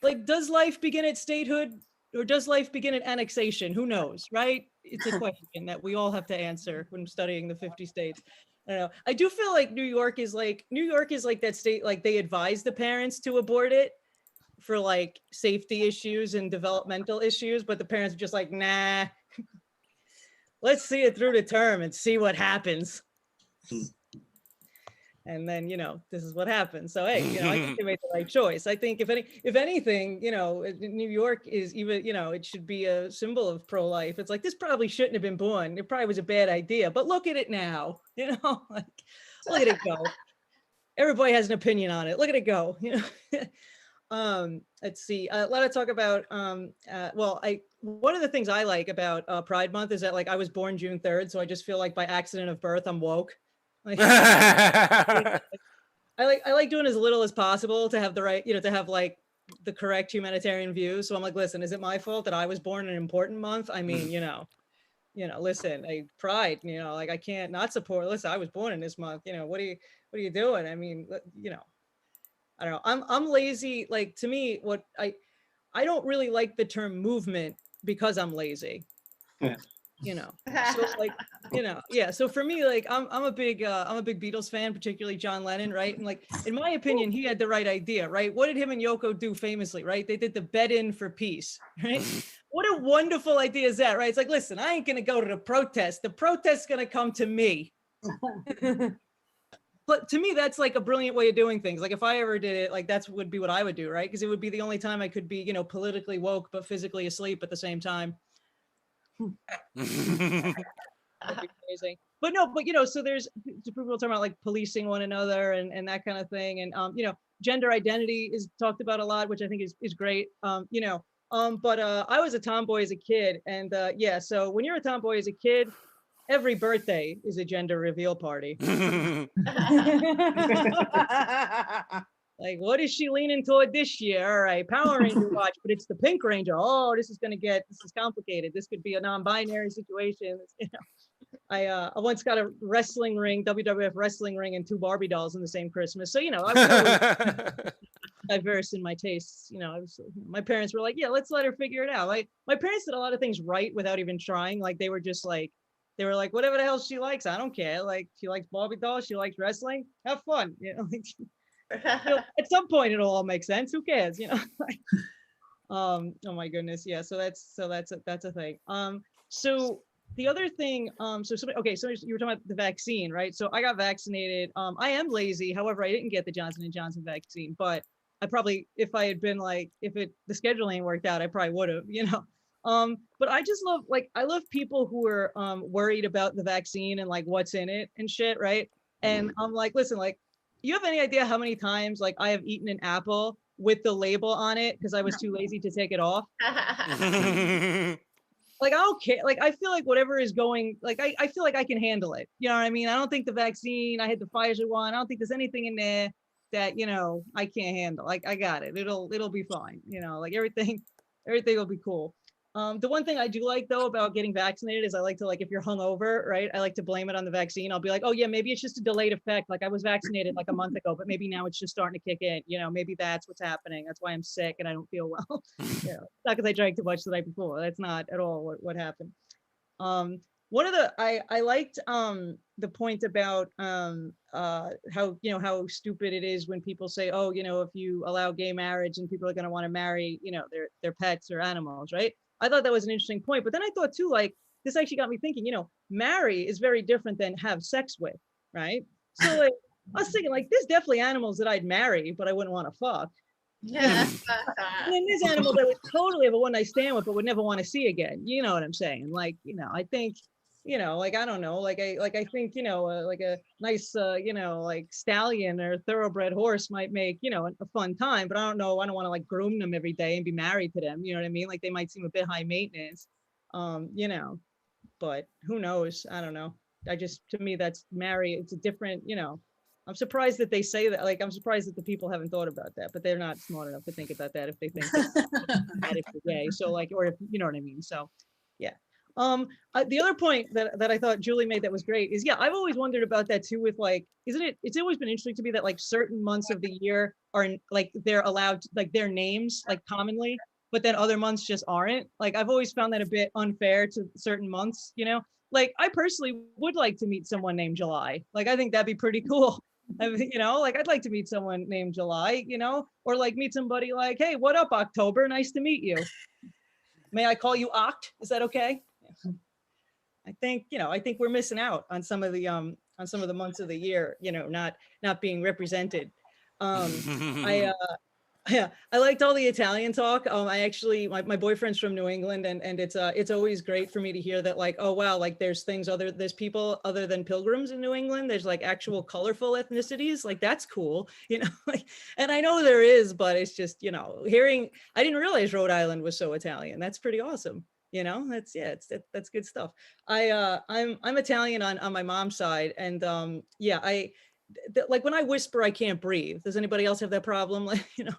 Like, does life begin at statehood? Or does life begin at annexation? Who knows, right? It's a question that we all have to answer when studying the 50 states. I don't know. I do feel like New York is like that state, like they advise the parents to abort it for like safety issues and developmental issues, but the parents are just like, nah, let's see it through the term and see what happens. And then, this is what happens. So, hey, I think they made the right choice. I think if anything, New York is even, it should be a symbol of pro-life. It's like, this probably shouldn't have been born. It probably was a bad idea, but look at it now, like, look at it go. Everybody has an opinion on it. Look at it go. Let's see. A lot of talk about, one of the things I like about Pride Month is that like I was born June 3rd. So I just feel like by accident of birth, I'm woke. Like, I like doing as little as possible to have the right, to have like the correct humanitarian views. So I'm like, listen, is it my fault that I was born in an important month? I mean, listen, Pride, like I can't not support. Listen, I was born in this month. What are you doing? I mean, I don't know. I'm lazy. Like, to me, what I don't really like the term movement because I'm lazy. Yeah. So like, yeah. So for me, like, I'm a big Beatles fan, particularly John Lennon, right? And like, in my opinion, he had the right idea, right? What did him and Yoko do famously, right? They did the bed in for peace, right? What a wonderful idea is that, right? It's like, listen, I ain't gonna go to the protest. The protest's gonna come to me. But to me, that's like a brilliant way of doing things. Like if I ever did it, like that's would be what I would do, right? Because it would be the only time I could be, politically woke but physically asleep at the same time. That'd be amazing. But no, but you know, so there's people talking about like policing one another and that kind of thing. And you know, gender identity is talked about a lot, which I think is great. You know, but I was a tomboy as a kid, and yeah, so when you're a tomboy as a kid, every birthday is a gender reveal party. Like, what is she leaning toward this year? All right, Power Ranger watch, but it's the Pink Ranger. Oh, this is complicated. This could be a non-binary situation. You know, I once got a wrestling ring, WWF wrestling ring, and 2 Barbie dolls in the same Christmas. So, you know, I was always diverse in my tastes. You know, my parents were like, yeah, let's let her figure it out. Like, my parents did a lot of things right without even trying. Like, they were like, whatever the hell she likes, I don't care. Like, she likes Barbie dolls, she likes wrestling, have fun. You know, like, you know, at some point it'll all make sense. Who cares? You know. Oh my goodness, yeah. So that's a thing. So the other thing, so you were talking about the vaccine, right? So I got vaccinated. I am lazy. However, I didn't get the Johnson & Johnson vaccine, but I probably, if I had been like, the scheduling ain't worked out, I probably would have, you know. But I just love, like, I love people who are worried about the vaccine and like what's in it and shit, right? And I'm like, listen, like, you have any idea how many times like I have eaten an apple with the label on it because I was too lazy to take it off? Like, I don't care. Like, I feel like whatever is going, like, I feel like I can handle it. You know what I mean? I don't think the vaccine, I had the Pfizer one. I don't think there's anything in there that, you know, I can't handle. Like, I got it. It'll be fine. You know, like everything will be cool. The one thing I do like though about getting vaccinated is I like to, like, if you're hungover, right? I like to blame it on the vaccine. I'll be like, oh yeah, maybe it's just a delayed effect. Like, I was vaccinated like a month ago, but maybe now it's just starting to kick in. You know, maybe that's what's happening. That's why I'm sick and I don't feel well. You know, not because I drank too much the night before. That's not at all what happened. One of the I liked the point about how, you know, how stupid it is when people say, oh, you know, if you allow gay marriage and people are going to want to marry, you know, their pets or animals, right? I thought that was an interesting point. But then I thought too, like, this actually got me thinking, you know, marry is very different than have sex with, right? So like, I was thinking, like, there's definitely animals that I'd marry, but I wouldn't want to fuck. Yeah. And then there's animals I would totally have a one night stand with, but would never want to see again. You know what I'm saying? Like, you know, I think, you know, like, I don't know, like I think, you know, like a nice, you know, like stallion or thoroughbred horse might make, you know, a fun time, but I don't know, I don't want to like groom them every day and be married to them. You know what I mean? Like, they might seem a bit high maintenance, you know, but who knows? I don't know. To me, that's marry. It's a different, you know, I'm surprised that they say that. Like, I'm surprised that the people haven't thought about that, but they're not smart enough to think about that if they think that if you're gay. So like, or if, you know what I mean? So yeah. The other point that I thought Julie made that was great is, yeah, I've always wondered about that too with, like, it's always been interesting to me that like certain months of the year are like, they're allowed like their names like commonly, but then other months just aren't. Like, I've always found that a bit unfair to certain months, you know? Like, I personally would like to meet someone named July. Like, I think that'd be pretty cool. You know, like, I'd like to meet someone named July, you know, or like meet somebody like, hey, what up, October? Nice to meet you. May I call you Oct? Is that okay? I think, you know, I think we're missing out on some of the months of the year, you know, not being represented. Yeah, I liked all the Italian talk. I actually, my boyfriend's from New England, and it's always great for me to hear that, like, oh wow, like there's people other than pilgrims in New England. There's like actual colorful ethnicities. Like, that's cool, you know. Like, and I know there is, but it's just, you know, I didn't realize Rhode Island was so Italian. That's pretty awesome. You know, that's good stuff. I'm Italian on my mom's side, and yeah, like when I whisper, I can't breathe. Does anybody else have that problem? Like, you know.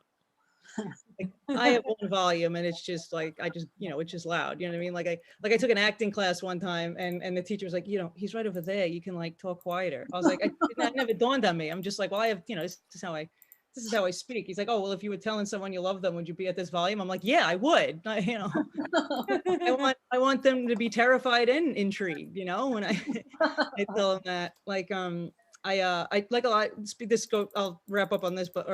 Like, I have one volume and it's just like, you know, it's just loud. You know what I mean? Like I took an acting class one time and the teacher was like, you know, he's right over there. You can like talk quieter. I was like, that never dawned on me. I'm just like, well, I have, you know, this is how I speak. He's like, oh, well, if you were telling someone you love them, would you be at this volume? I'm like, yeah, I would. You know, I want them to be terrified and intrigued, you know, when I tell them that, like, I like a lot, I'll wrap up on this, but,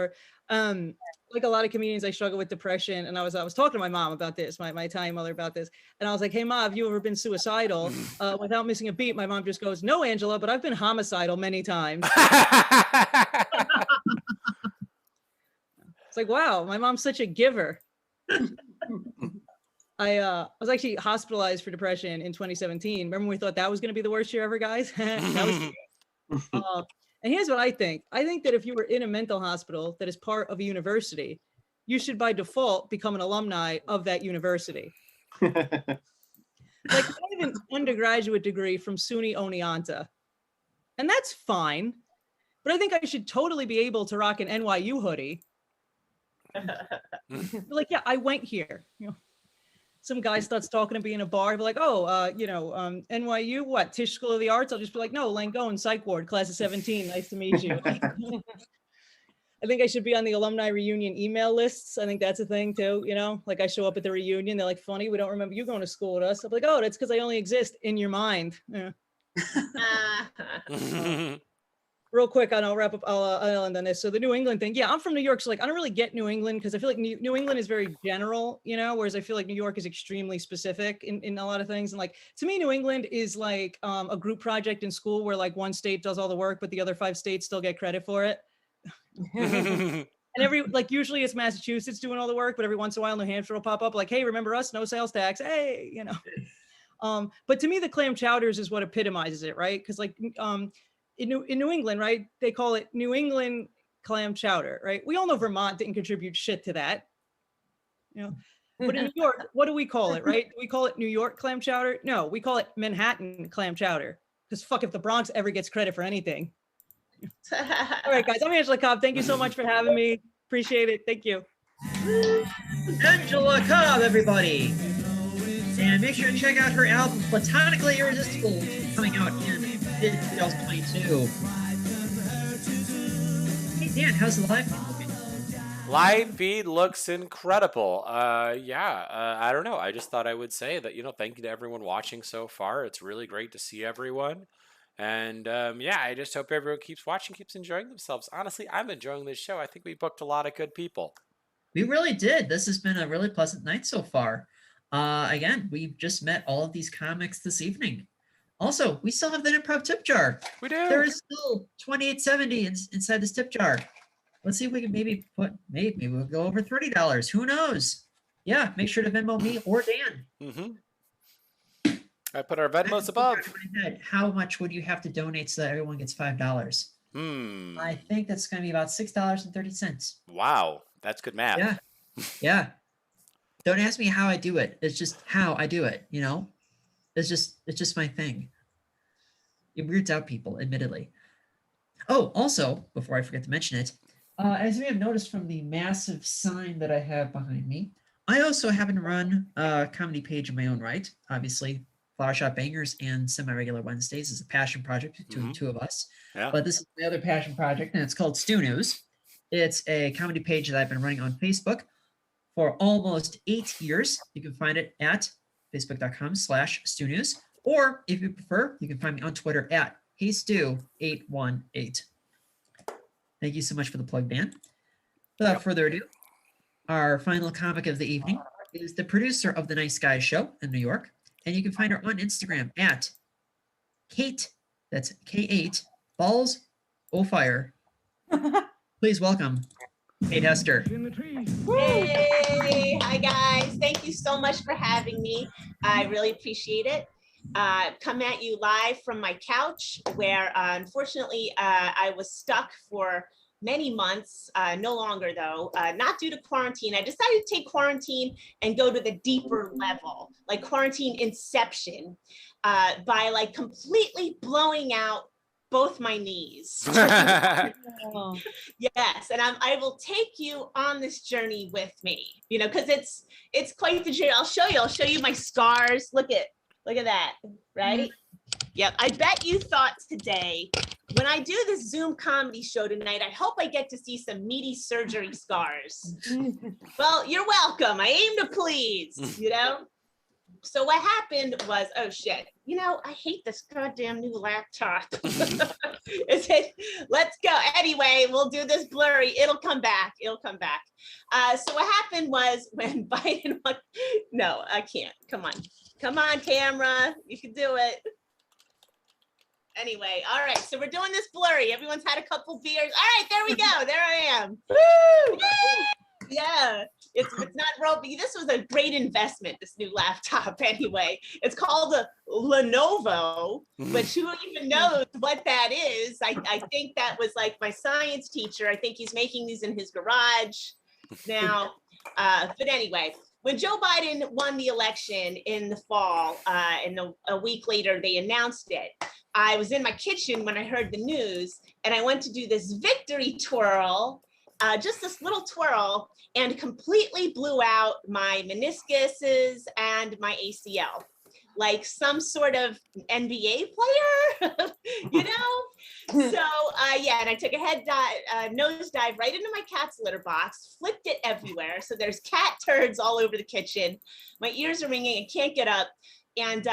like a lot of comedians, I struggle with depression. And I was talking to my mom about this, my Italian mother about this. And I was like, hey, Ma, have you ever been suicidal? Without missing a beat, my mom just goes, no, Angela, but I've been homicidal many times. It's like, wow, my mom's such a giver. I was actually hospitalized for depression in 2017. Remember when we thought that was going to be the worst year ever, guys? That was, and here's what I think. I think that if you were in a mental hospital that is part of a university, you should by default become an alumni of that university. Like I have an undergraduate degree from SUNY Oneonta, and that's fine. But I think I should totally be able to rock an NYU hoodie. Like, yeah, I went here. You know, some guy starts talking to me in a bar. I'd be like, oh, NYU, what? Tisch School of the Arts? I'll just be like, no, Langone, Psych Ward, class of 17. Nice to meet you. I think I should be on the alumni reunion email lists. I think that's a thing too, you know, like I show up at the reunion. They're like, funny, we don't remember you going to school with us. I'm like, oh, that's because I only exist in your mind. Yeah. Real quick, and I'll wrap up. I'll end on this. So the New England thing, yeah, I'm from New York, so like I don't really get New England because I feel like New England is very general, you know, whereas I feel like New York is extremely specific in a lot of things. And like to me, New England is like a group project in school where like one state does all the work, but the other 5 states still get credit for it. And usually it's Massachusetts doing all the work, but every once in a while New Hampshire will pop up like, hey, remember us? No sales tax. Hey, you know. But to me, the clam chowders is what epitomizes it, right? Because like in New England, right, they call it New England clam chowder, right? We all know Vermont didn't contribute shit to that, you know. But in New York, what do we call it, right? Do we call it New York clam chowder? No, we call it Manhattan clam chowder. Because fuck if the Bronx ever gets credit for anything. All right, guys, I'm Angela Cobb. Thank you so much for having me. Appreciate it. Thank you. Angela Cobb, everybody. And make sure to check out her album, Platonically Irresistible, coming out in mid-2022. Hey, Dan, how's the live feed looking? Live feed looks incredible. I don't know. I just thought I would say that, thank you to everyone watching so far. It's really great to see everyone. And I just hope everyone keeps watching, keeps enjoying themselves. Honestly, I'm enjoying this show. I think we booked a lot of good people. We really did. This has been a really pleasant night so far. Again, we've just met all of these comics this evening. Also, we still have that improv tip jar. We do. There is still $28.70 inside this tip jar. Let's see if we can maybe we'll go over $30. Who knows? Yeah, make sure to Venmo me or Dan. Mm-hmm. I put our Venmos above. How much would you have to donate so that everyone gets $5? I think that's going to be about $6.30. Wow, that's good math. Yeah, yeah. Don't ask me how I do it. It's just how I do it. It's just my thing. It weirds out people, admittedly. Oh, also, before I forget to mention it, as we have noticed from the massive sign that I have behind me, I also happen to run a comedy page in my own right. Obviously, Flower Shop Bangers and Semi-Regular Wednesdays is a passion project between the two of us. Yeah. But this is my other passion project, and it's called Stu News. It's a comedy page that I've been running on Facebook for almost 8 years. You can find it at facebook.com/Stu News. Or if you prefer, you can find me on Twitter at HeyStu818. Thank you so much for the plug, Dan. Without further ado, our final comic of the evening is the producer of The Nice Guys Show in New York. And you can find her on Instagram at Kate, that's K8, Balls O Fire. Please welcome Kate Hester. Hey, hi guys. Thank you so much for having me. I really appreciate it. Come at you live from my couch where unfortunately I was stuck for many months, no longer though, not due to quarantine. I decided to take quarantine and go to the deeper level, like quarantine inception, by like completely blowing out both my knees. Yes, and I will take you on this journey with me, because it's quite the journey. I'll show you my scars. Look at that, right? Yep, I bet you thought today, when I do this Zoom comedy show tonight, I hope I get to see some meaty surgery scars. Well, you're welcome. I aim to please, So what happened was, oh shit, I hate this goddamn new laptop. Let's go. Anyway, we'll do this blurry. It'll come back. So what happened was when Biden, no, I can't. Come on, camera. You can do it. Anyway, all right, so we're doing this blurry. Everyone's had a couple beers. All right, there we go. There I am. Woo! Yeah, it's not ropey. This was a great investment, this new laptop anyway. It's called a Lenovo, which who even knows what that is? I think that was like my science teacher. I think he's making these in his garage now. But anyway, when Joe Biden won the election in the fall, and a week later they announced it, I was in my kitchen when I heard the news, and I went to do this victory twirl, just this little twirl, and completely blew out my meniscuses and my ACL, like some sort of NBA player, you know? So yeah, and I took a nose dive right into my cat's litter box, flipped it everywhere. So there's cat turds all over the kitchen. My ears are ringing, I can't get up. And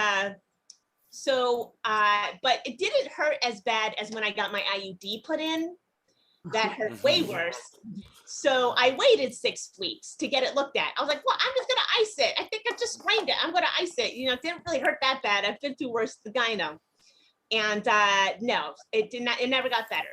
but it didn't hurt as bad as when I got my IUD put in. That hurt way worse. So I waited 6 weeks to get it looked at. I was like, well, I'm just gonna ice it. I think I just sprained it. I'm gonna ice it. You know, it didn't really hurt that bad. I've been through worse than the gyno. And no, it did not, it never got better.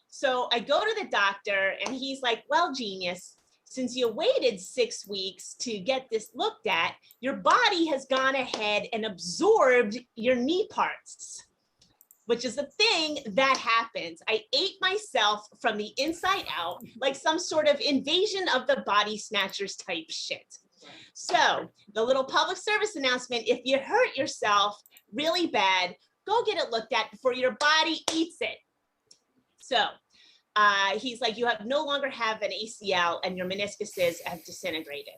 So I go to the doctor and he's like, well, genius, since you waited 6 weeks to get this looked at, your body has gone ahead and absorbed your knee parts, which is the thing that happens. I ate myself from the inside out, like some sort of invasion of the body snatchers type shit. So the little public service announcement, if you hurt yourself really bad, go get it looked at before your body eats it. So he's like, you no longer have an ACL and your meniscuses have disintegrated.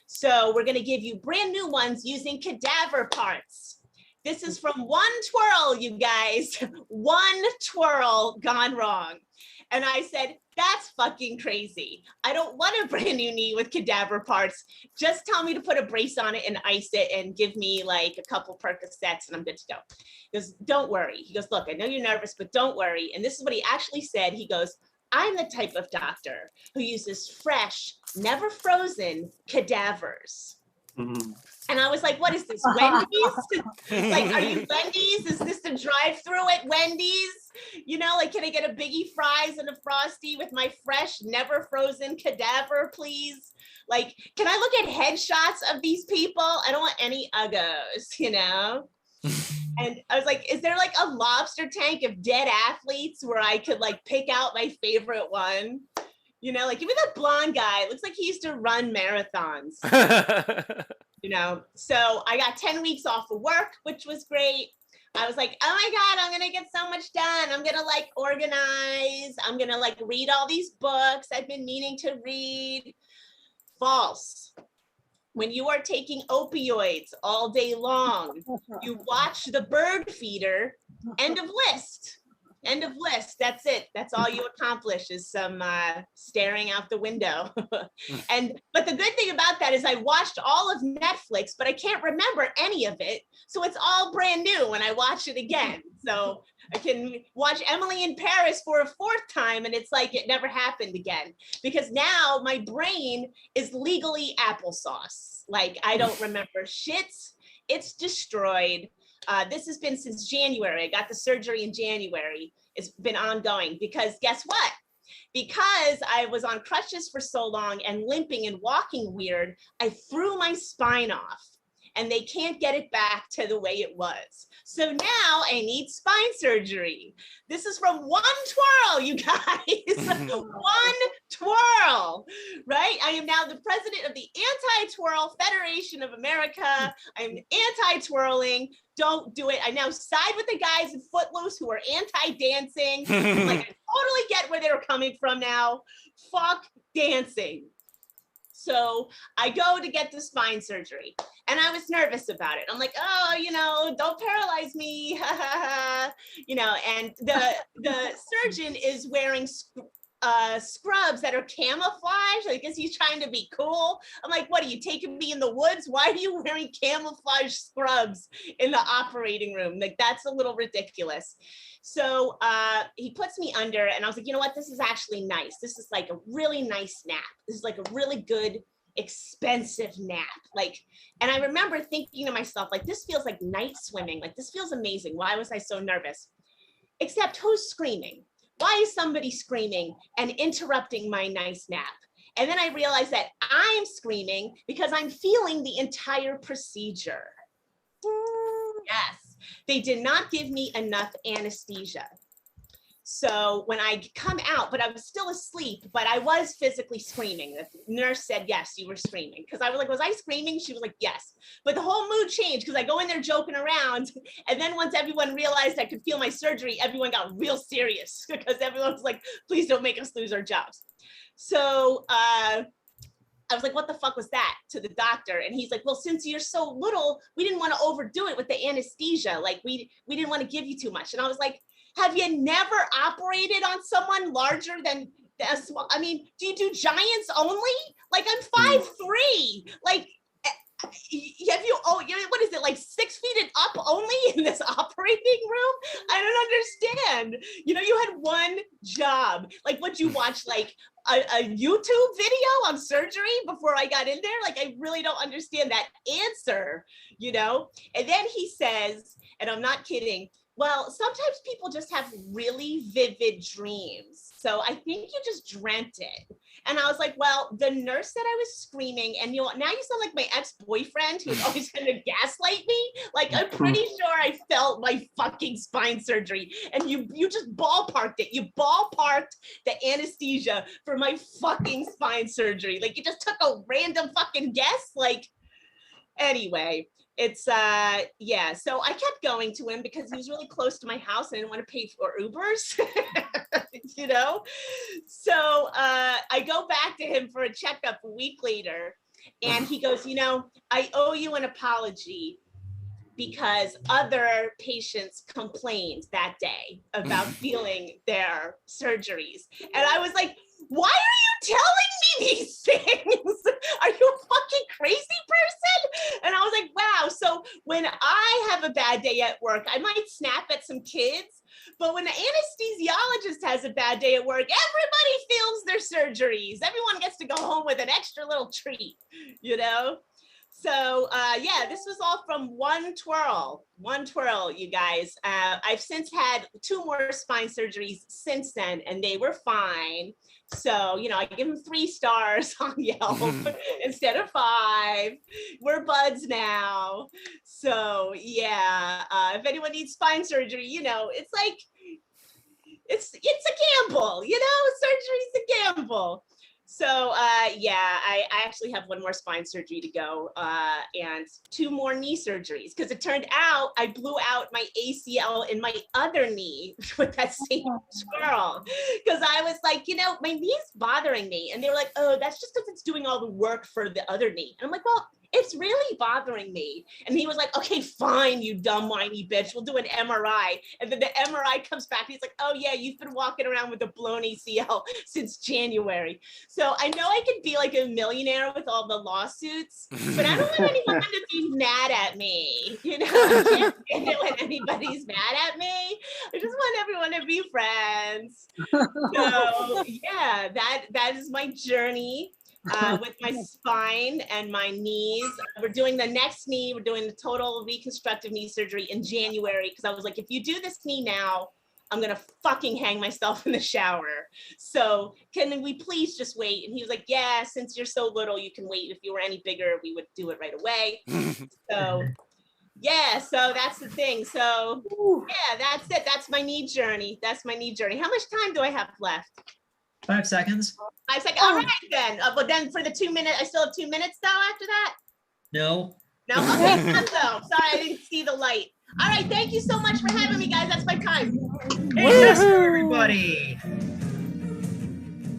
So we're gonna give you brand new ones using cadaver parts. This is from one twirl, you guys. One twirl gone wrong. And I said, that's fucking crazy. I don't want a brand new knee with cadaver parts. Just tell me to put a brace on it and ice it and give me like a couple Percocets and I'm good to go. He goes, don't worry. He goes, look, I know you're nervous, but don't worry. And this is what he actually said. He goes, I'm the type of doctor who uses fresh, never frozen cadavers. Mm-hmm. And I was like, what is this, Wendy's? Like, are you Wendy's? Is this the drive-through at Wendy's? You know, like, can I get a Biggie fries and a Frosty with my fresh, never frozen cadaver, please? Like, can I look at headshots of these people? I don't want any uggos, you know? And I was like, is there like a lobster tank of dead athletes where I could like pick out my favorite one? You know, like give me that blonde guy. It looks like he used to run marathons. You know, so I got 10 weeks off of work, which was great. I was like, oh my God, I'm going to get so much done. I'm going to like organize. I'm going to like read all these books I've been meaning to read. False. When you are taking opioids all day long, you watch The Bird Feeder, end of list. End of list. That's it. That's all you accomplish is some staring out the window. But the good thing about that is I watched all of Netflix, but I can't remember any of it. So it's all brand new when I watch it again. So I can watch Emily in Paris for a fourth time and it's like it never happened again. Because now my brain is legally applesauce. Like I don't remember shit. It's destroyed. This has been since January. I got the surgery in January. It's been ongoing because guess what? Because I was on crutches for so long and limping and walking weird, I threw my spine off and they can't get it back to the way it was. So now I need spine surgery. This is from one twirl, you guys. One twirl, right? I am now the president of the Anti-Twirl Federation of America. I'm anti-twirling. Don't do it. I now side with the guys in Footloose who are anti-dancing. Like, I totally get where they were coming from now. Fuck dancing. So I go to get the spine surgery and I was nervous about it. I'm like, oh, you know, don't paralyze me. You know, and the surgeon is wearing scrubs that are camouflage. I guess he's trying to be cool. I'm like, what are you taking me in the woods? Why are you wearing camouflage scrubs in the operating room? Like, that's a little ridiculous. So he puts me under and I was like, you know what? This is actually nice. This is like a really nice nap. This is like a really good, expensive nap. Like, and I remember thinking to myself, like, this feels like night swimming. Like, this feels amazing. Why was I so nervous? Except who's screaming? Why is somebody screaming and interrupting my nice nap? And then I realized that I'm screaming because I'm feeling the entire procedure. Yes, they did not give me enough anesthesia. So when I come out, but I was still asleep, but I was physically screaming. The nurse said, yes, you were screaming. Because I was like, was I screaming? She was like, yes. But the whole mood changed because I go in there joking around. And then once everyone realized I could feel my surgery, everyone got real serious because everyone was like, please don't make us lose our jobs. So I was like, what the fuck was that, to the doctor? And he's like, well, since you're so little, we didn't want to overdo it with the anesthesia. Like we didn't want to give you too much. And I was like, have you never operated on someone larger than a small? I mean, do you do giants only? Like I'm 5'3". Like, have you, what is it, like 6 feet and up only in this operating room? I don't understand. You know, you had one job. Like, would you watch like a YouTube video on surgery before I got in there? Like, I really don't understand that answer, you know? And then he says, and I'm not kidding, well, sometimes people just have really vivid dreams. So I think you just dreamt it. And I was like, well, the nurse said I was screaming, and now you sound like my ex-boyfriend who's always going to gaslight me. Like, I'm pretty sure I felt my fucking spine surgery, and you just ballparked it. You ballparked the anesthesia for my fucking spine surgery. Like, you just took a random fucking guess. Like, anyway. It's yeah, so I kept going to him because he was really close to my house and I didn't want to pay for Ubers, you know? So I go back to him for a checkup a week later, and he goes, you know, I owe you an apology because other patients complained that day about feeling their surgeries. And I was like, why are you telling me these things? Are you a fucking crazy person? And I was like, wow. So when I have a bad day at work, I might snap at some kids, but when the anesthesiologist has a bad day at work, everybody feels their surgeries. Everyone gets to go home with an extra little treat, you know? So yeah, this was all from one twirl, you guys. I've since had 2 more spine surgeries since then, and they were fine. So, you know, I give them 3 stars on Yelp instead of 5. We're buds now. So yeah, if anyone needs spine surgery, you know, it's like, it's a gamble, you know, surgery's a gamble. So yeah, I actually have 1 more spine surgery to go and 2 more knee surgeries, because it turned out I blew out my ACL in my other knee with that same squirrel. Because I was like, you know, my knee's bothering me. And they were like, oh, that's just because it's doing all the work for the other knee. And I'm like, well, it's really bothering me. And he was like, okay, fine, you dumb whiny bitch. We'll do an MRI. And then the MRI comes back. He's like, oh yeah, you've been walking around with a blown ACL since January. So I know I could be like a millionaire with all the lawsuits, but I don't want anyone to be mad at me. You know, I can't stand it when anybody's mad at me. I just want everyone to be friends. So yeah, that is my journey. With my spine and my knees. We're doing the next knee. We're doing the total reconstructive knee surgery in January, because I was like, if you do this knee now, I'm gonna fucking hang myself in the shower. So can we please just wait? And he was like, yeah, since you're so little, you can wait. If you were any bigger, we would do it right away. So yeah, so that's the thing. So yeah, that's it. That's my knee journey. That's my knee journey. How much time do I have left? 5 seconds. 5 seconds. All right then. But then for the 2 minutes, I still have 2 minutes though after that? No. No? Okay, good though. Sorry, I didn't see the light. All right, thank you so much for having me, guys. That's my time. Hey, Jessica, everybody.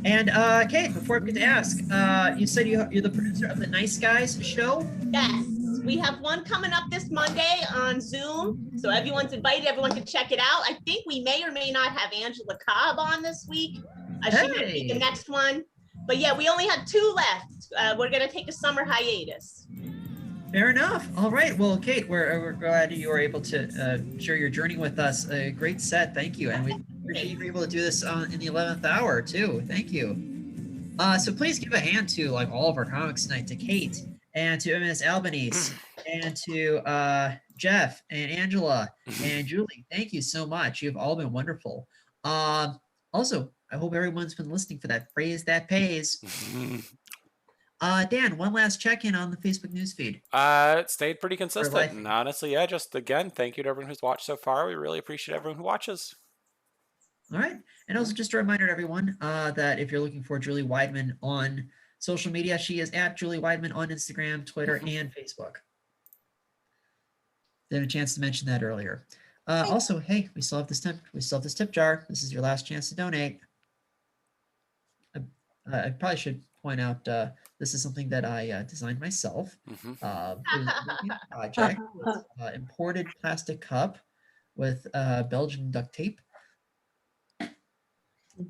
And Kate, before we get to ask, you said you're the producer of the Nice Guys show? Yes. We have one coming up this Monday on Zoom. So everyone's invited. Everyone can check it out. I think we may or may not have Angela Cobb on this week. She might be the next one. But yeah, we only have 2 left. We're going to take a summer hiatus. Fair enough. All right. Well, Kate, we're glad you were able to share your journey with us. A great set. Thank you. And we appreciate you were able to do this in the 11th hour too. Thank you. So please give a hand to like all of our comics tonight, to Kate and to Ms. Albanese and to Jeff and Angela and Julie. Thank you so much. You've all been wonderful. Also, I hope everyone's been listening for that phrase that pays. Dan, one last check-in on the Facebook newsfeed. It stayed pretty consistent. And honestly, yeah, just again, thank you to everyone who's watched so far. We really appreciate everyone who watches. All right. And also just a reminder to everyone that if you're looking for Julie Weidmann on social media, she is at Julie Weidmann on Instagram, Twitter, and Facebook. Didn't have a chance to mention that earlier. Also, hey, we still have this tip jar. This is your last chance to donate. I probably should point out this is something that I designed myself. It was a project. It's, imported plastic cup with Belgian duct tape. All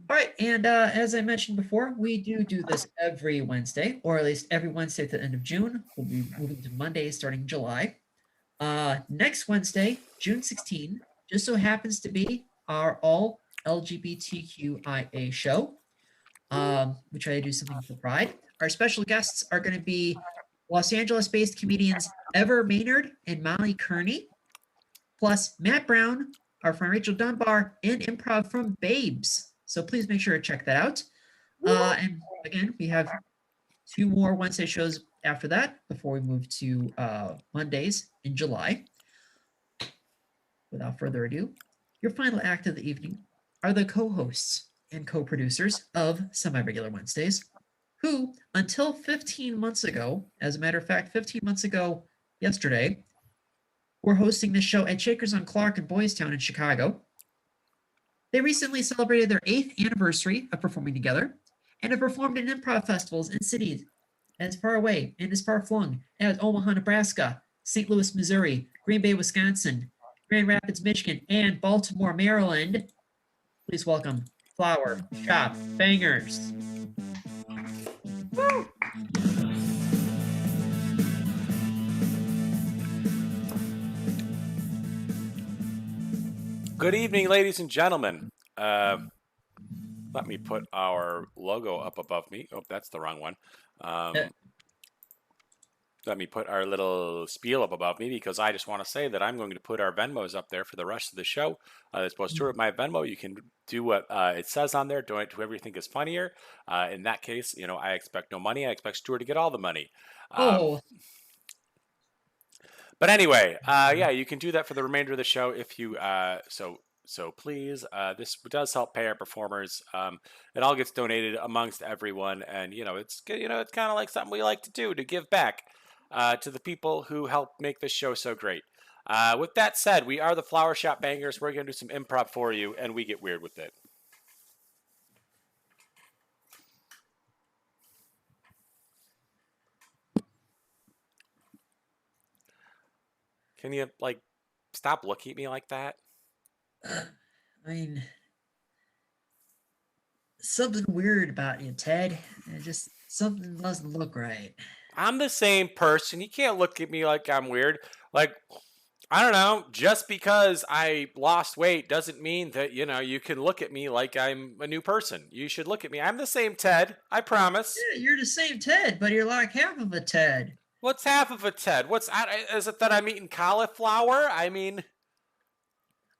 right, and as I mentioned before, we do this every Wednesday, or at least every Wednesday at the end of June. We'll be moving to Mondays starting July. Next Wednesday, June 16, just so happens to be our all LGBTQIA show, we try to do something for Pride. Our special guests are going to be Los Angeles-based comedians Ever Maynard and Molly Kearney, plus Matt Brown, our friend Rachel Dunbar, and improv from Babes. So please make sure to check that out. And again, we have 2 more Wednesday shows after that before we move to Mondays in July. Without further ado, your final act of the evening are the co-hosts and co-producers of Semi-Regular Wednesdays, who until 15 months ago, as a matter of fact, 15 months ago yesterday, were hosting this show at Shakers on Clark in Boys Town in Chicago. They recently celebrated their 8th anniversary of performing together and have performed in improv festivals in cities as far away and as far flung as Omaha, Nebraska, St. Louis, Missouri, Green Bay, Wisconsin, Grand Rapids, Michigan, and Baltimore, Maryland. Please welcome Flower Shop Bangers. Woo! Good evening, ladies and gentlemen. Let me put our logo up above me. Oh, that's the wrong one. Let me put our little spiel up above me because I just want to say that I'm going to put our Venmos up there for the rest of the show. It's supposed to with my Venmo. You can do what it says on there. Donate to whoever you think is funnier. In that case, you know, I expect no money. I expect Stuart to get all the money. But anyway, yeah, you can do that for the remainder of the show if you so please. This does help pay our performers. It all gets donated amongst everyone, and it's kind of like something we like to do to give back to the people who help make this show so great. With that said, we are the Flower Shop Bangers. We're gonna do some improv for you, and we get weird with it. Can you stop looking at me like that? I mean, something weird about you, Ted. Just something doesn't look right. I'm the same person. You can't look at me like I'm weird. I don't know. Just because I lost weight doesn't mean that, you can look at me like I'm a new person. You should look at me. I'm the same Ted. I promise. Yeah, you're the same Ted, but you're like half of a Ted. What's half of a Ted? Is it that I'm eating cauliflower? I mean...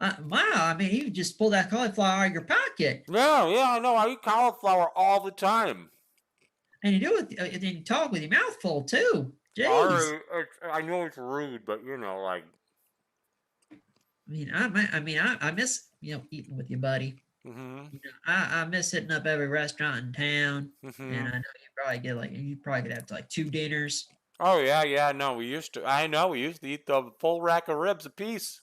wow, I mean, you just pulled that cauliflower out of your pocket. Yeah, no, I eat cauliflower all the time. And you do it, and you talk with your mouth full, too. Jeez. I know it's rude, but, I miss, eating with you, buddy. Mm-hmm. I miss hitting up every restaurant in town. Mm-hmm. And I know you probably get have 2 dinners. Oh, yeah, no, we used to eat the full rack of ribs apiece.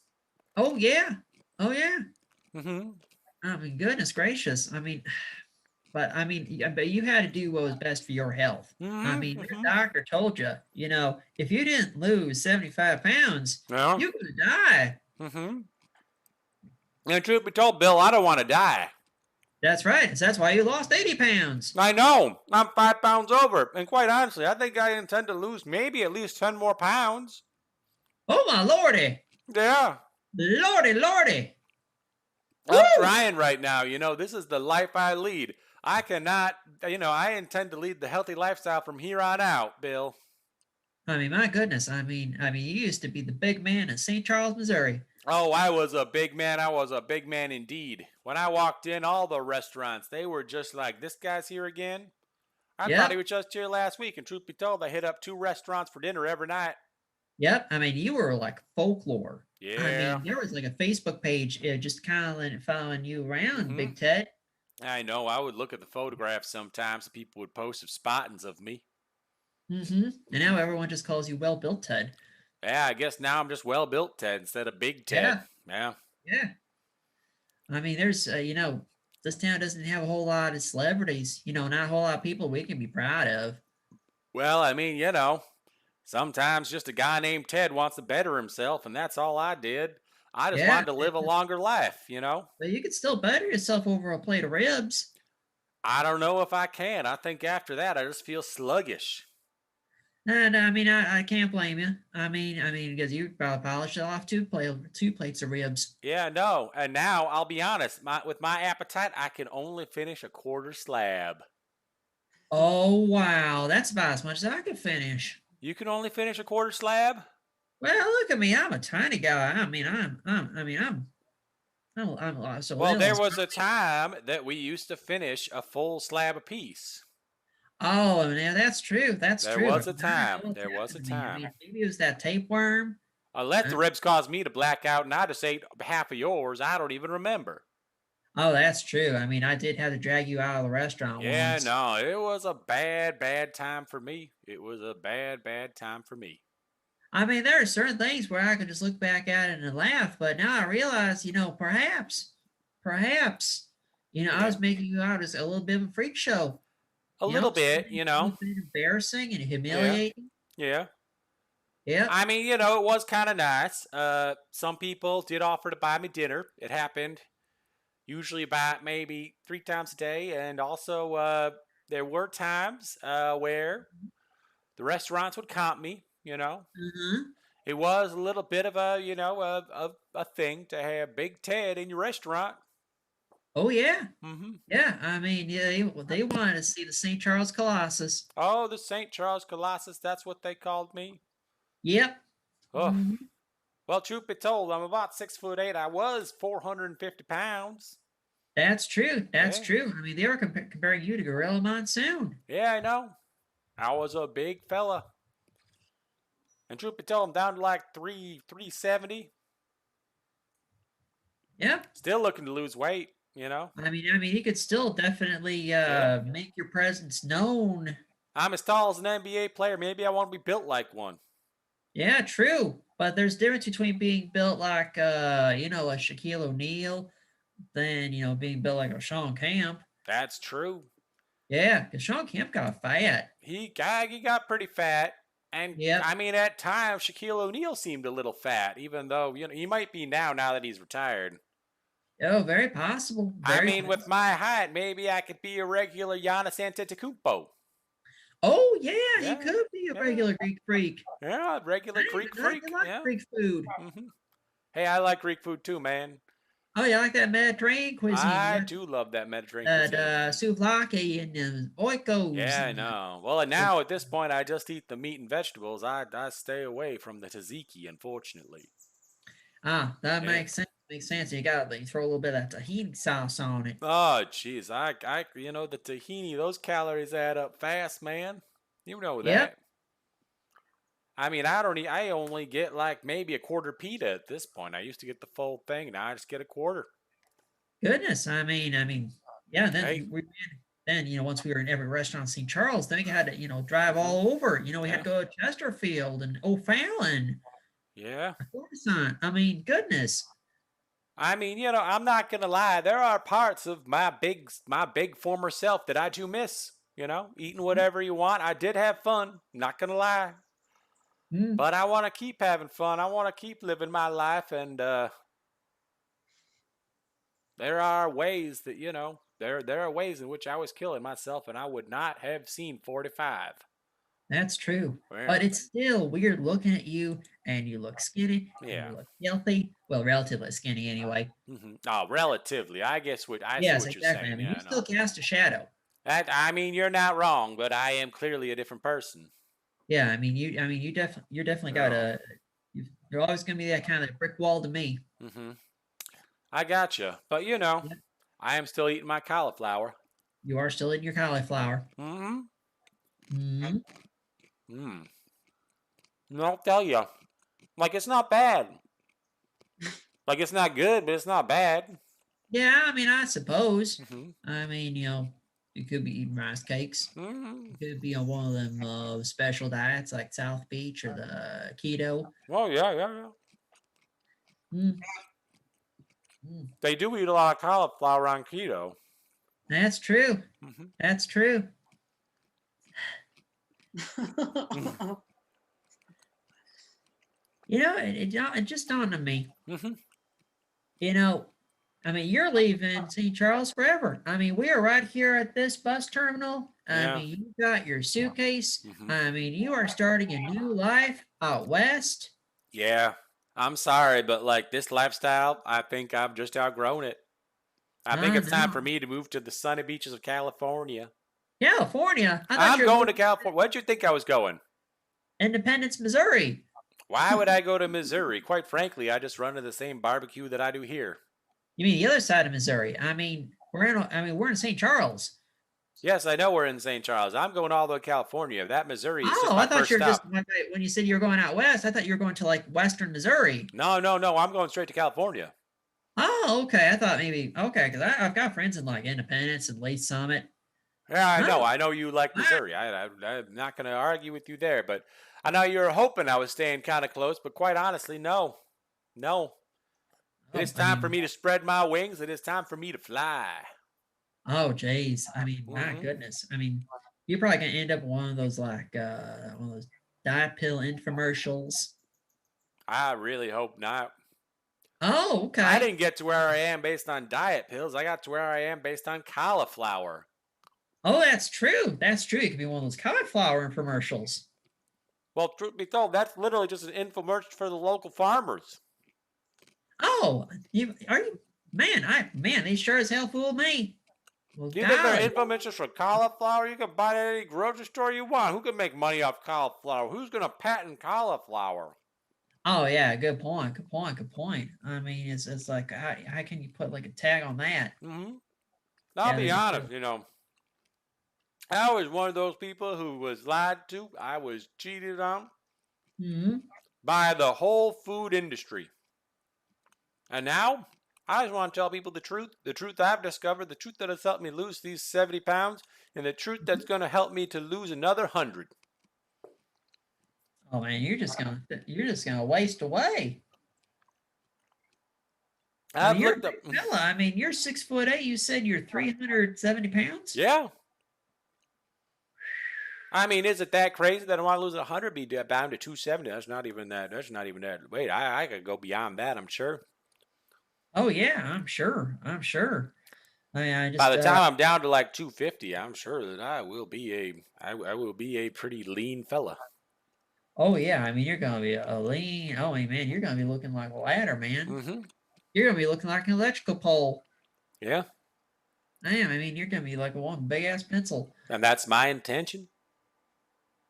Oh, yeah. Mm-hmm. I mean, goodness gracious. But you had to do what was best for your health. Mm-hmm. Your doctor told you, if you didn't lose 75 pounds, you could die. Mm-hmm. And truth be told, Bill, I don't want to die. That's right. That's why you lost 80 pounds. I know. I'm 5 pounds over. And quite honestly, I think I intend to lose maybe at least 10 more pounds. Oh, my lordy. Yeah. Lordy. I'm trying right now. This is the life I lead. I cannot, I intend to lead the healthy lifestyle from here on out, Bill. My goodness. You used to be the big man in St. Charles, Missouri. Oh, I was a big man. I was a big man indeed. When I walked in, all the restaurants, they were just like, this guy's here again. I thought he Yep. was just here last week. And truth be told, I hit up 2 restaurants for dinner every night. Yep. I mean, you were like folklore. I Yeah. mean, there was like a Facebook page just kind of following you around, Mhm. Big Ted. I know. I would look at the photographs sometimes. People would post of spottings of me. And now everyone just calls you Well Built Ted. Yeah, I guess now I'm just well built Ted instead of big Ted. Yeah. Yeah. I mean, there's, this town doesn't have a whole lot of celebrities, not a whole lot of people we can be proud of. Well, I mean, sometimes just a guy named Ted wants to better himself, and that's all I did. I just Yeah. wanted to live a longer life, But you could still better yourself over a plate of ribs. I don't know if I can. I think after that, I just feel sluggish. No, I mean, I can't blame you. I mean, because you probably polished it off two plates of ribs. Yeah, no. And now, I'll be honest, with my appetite, I can only finish a quarter slab. Oh, wow. That's about as much as I could finish. You can only finish a quarter slab? Well, look at me. I'm a tiny guy. I mean, I'm so Well, little there and was a scrawny. time that we used to finish a full slab apiece. Oh, yeah, that's true. That's There true. was a But now time. what's There was a happened to me? I mean, time. maybe it was that tapeworm. Unless the Uh, ribs caused me to black out and I just ate half of yours, I don't even remember. Oh, that's true. I mean, I did have to drag you out of the restaurant Yeah, once. no, it was a bad, bad time for me. It was a bad, bad time for me. I mean, there are certain things where I could just look back at it and laugh, but now I realize, perhaps, I was making you out as a little bit of a freak show. A little bit, something a little bit embarrassing and humiliating. Yeah. Yep. I mean, it was kind of nice. Some people did offer to buy me dinner. It happened usually about maybe 3 times a day. And also, there were times where the restaurants would comp me, Mm-hmm. It was a little bit of a thing to have Big Ted in your restaurant. Oh yeah. Mm-hmm. Yeah. I mean, yeah, they wanted to see the St. Charles Colossus. Oh, the St. Charles Colossus, that's what they called me. Yep. Oh. Mhm. Well, truth be told, I'm about 6'8". I was 450 pounds. That's true. That's Yeah. true. I mean, they were comparing you to Gorilla Monsoon. Yeah, I know. I was a big fella. And truth be told, I'm down to like 370. Yep. Still looking to lose weight, I mean, he could still definitely make your presence known. I'm as tall as an NBA player. Maybe I want to be built like one. Yeah, true. But there's a difference between being built like a Shaquille O'Neal than being built like a Sean Kemp. That's true. Yeah, because Sean Kemp got fat. He got pretty fat. And Yep. I mean, at times, Shaquille O'Neal seemed a little fat, even though, he might be now that he's retired. Oh, very possible. I Very mean, with possible. my height, maybe I could be a regular Giannis Antetokounmpo. Oh yeah, Yeah, you could be a yeah. regular Greek freak. Yeah, regular I Greek didn't know freak. you like Yeah. Greek food. Hmm. Hey, I like Greek food too, man. Oh, you like that Mediterranean cuisine? I Yeah? do love that Mediterranean That cuisine. souvlaki and oikos. Yeah, I and, know. Well, and now at this point, I just eat the meat and vegetables. I stay away from the tzatziki, unfortunately. that Yeah. makes sense. Makes sense. You throw a little bit of that tahini sauce on it. Oh, jeez. The tahini, those calories add up fast, man. You know that. Yep. I mean, I only get like maybe a quarter pita at this point. I used to get the full thing. Now I just get a quarter. Goodness, I mean, yeah. Then Hey. once we were in every restaurant in St. Charles, then we had to drive all over. We had to go to Chesterfield and O'Fallon, Yeah. Coruscant. I mean, goodness. I mean, I'm not gonna lie. There are parts of my big former self that I do miss. Eating whatever you want. I did have fun. Not gonna lie. Mm. But I want to keep having fun. I want to keep living my life, and there are ways that there are ways in which I was killing myself, and I would not have seen 45. That's true. Yeah. But it's still weird looking at you, and you look skinny, and Yeah. you look healthy. Well, relatively skinny anyway. Mm-hmm. Oh, relatively. I guess I see Yes, what you're exactly. saying. I mean, Yeah, you I still know. cast a shadow. I mean, you're not wrong, but I am clearly a different person. Yeah, I mean, you're definitely got Yeah. You're always going to be that kind of brick wall to me. Mm-hmm. I gotcha. But you know, Yep. I am still eating my cauliflower. You are still in your cauliflower. Mm-hmm. Hmm. Mm. I'll tell you, like it's not bad. Like it's not good, but it's not bad. Yeah, I mean, I suppose. Mm-hmm. I mean, you could be eating rice cakes. Mm-hmm. You could be on one of them special diets like South Beach or the keto. Well, yeah. Mm. Mm. They do eat a lot of cauliflower on keto. That's true. Mm-hmm. That's true. It just dawned on me. Mm-hmm. I mean, you're leaving St. Charles forever. I mean, we are right here at this bus terminal. Yeah. I mean, you got your suitcase. Mm-hmm. I mean, you are starting a new life out west. Yeah. I'm sorry, but like this lifestyle, I think I've just outgrown it. I think it's time No. for me to move to the sunny beaches of California. California. I thought I'm you were going to California. Where'd you think I was going? Independence, Missouri. Why would I go to Missouri? Quite frankly, I just run to the same barbecue that I do here. You mean the other side of Missouri? I mean, we're in St. Charles. Yes, I know we're in St. Charles. I'm going all the way to California. That Missouri is just Oh, my I thought first you were stop. just when you said you were going out west. I thought you were going to like Western Missouri. No. I'm going straight to California. Oh, okay. I thought maybe because I've got friends in like Independence and Lake Summit. Yeah, I know. Oh. I know you like Missouri. I'm not going to argue with you there, but I know you were hoping I was staying kind of close, but quite honestly, no. It is time for me to spread my wings. It is time for me to fly. Oh, geez. I mean, my Mhm. goodness. I mean, you're probably gonna end up with one of those one of those diet pill infomercials. I really hope not. Oh, okay. I didn't get to where I am based on diet pills. I got to where I am based on cauliflower. Oh, that's true. That's true. It could be one of those cauliflower infomercials. Well, truth be told, that's literally just an infomercial for the local farmers. Oh, they sure as hell fooled me. Well, You think golly. they're infomercials for cauliflower? You can buy it at any grocery store you want. Who can make money off cauliflower? Who's going to patent cauliflower? Oh yeah, good point. Good point. Good point. I mean, it's like how can you put like a tag on that? Mm-hmm. I'll be Yeah, honest, I was one of those people who was lied to. I was cheated on Hmm. by the whole food industry. And now, I just want to tell people the truth I've discovered, the truth that has helped me lose these 70 pounds, and the truth that's going to help me to lose another 100. Oh man, you're just gonna waste away. I I've mean, you're a looked up. big fella. I mean, you're 6'8". You said you're 370 pounds. Yeah. I mean, is it that crazy that I want to lose 100? Be bound to 270. That's not even that. Wait, I could go beyond that, I'm sure. Oh yeah, I'm sure. I mean, I just By the time I'm down to like 250, I'm sure that I will be a pretty lean fella. oh yeah, I mean, you're gonna be a lean. Oh man, you're gonna be looking like a ladder, man. Mm-hmm. You're gonna be looking like an electrical pole. Yeah. Damn, I mean, you're gonna be like one big ass pencil. And that's my intention.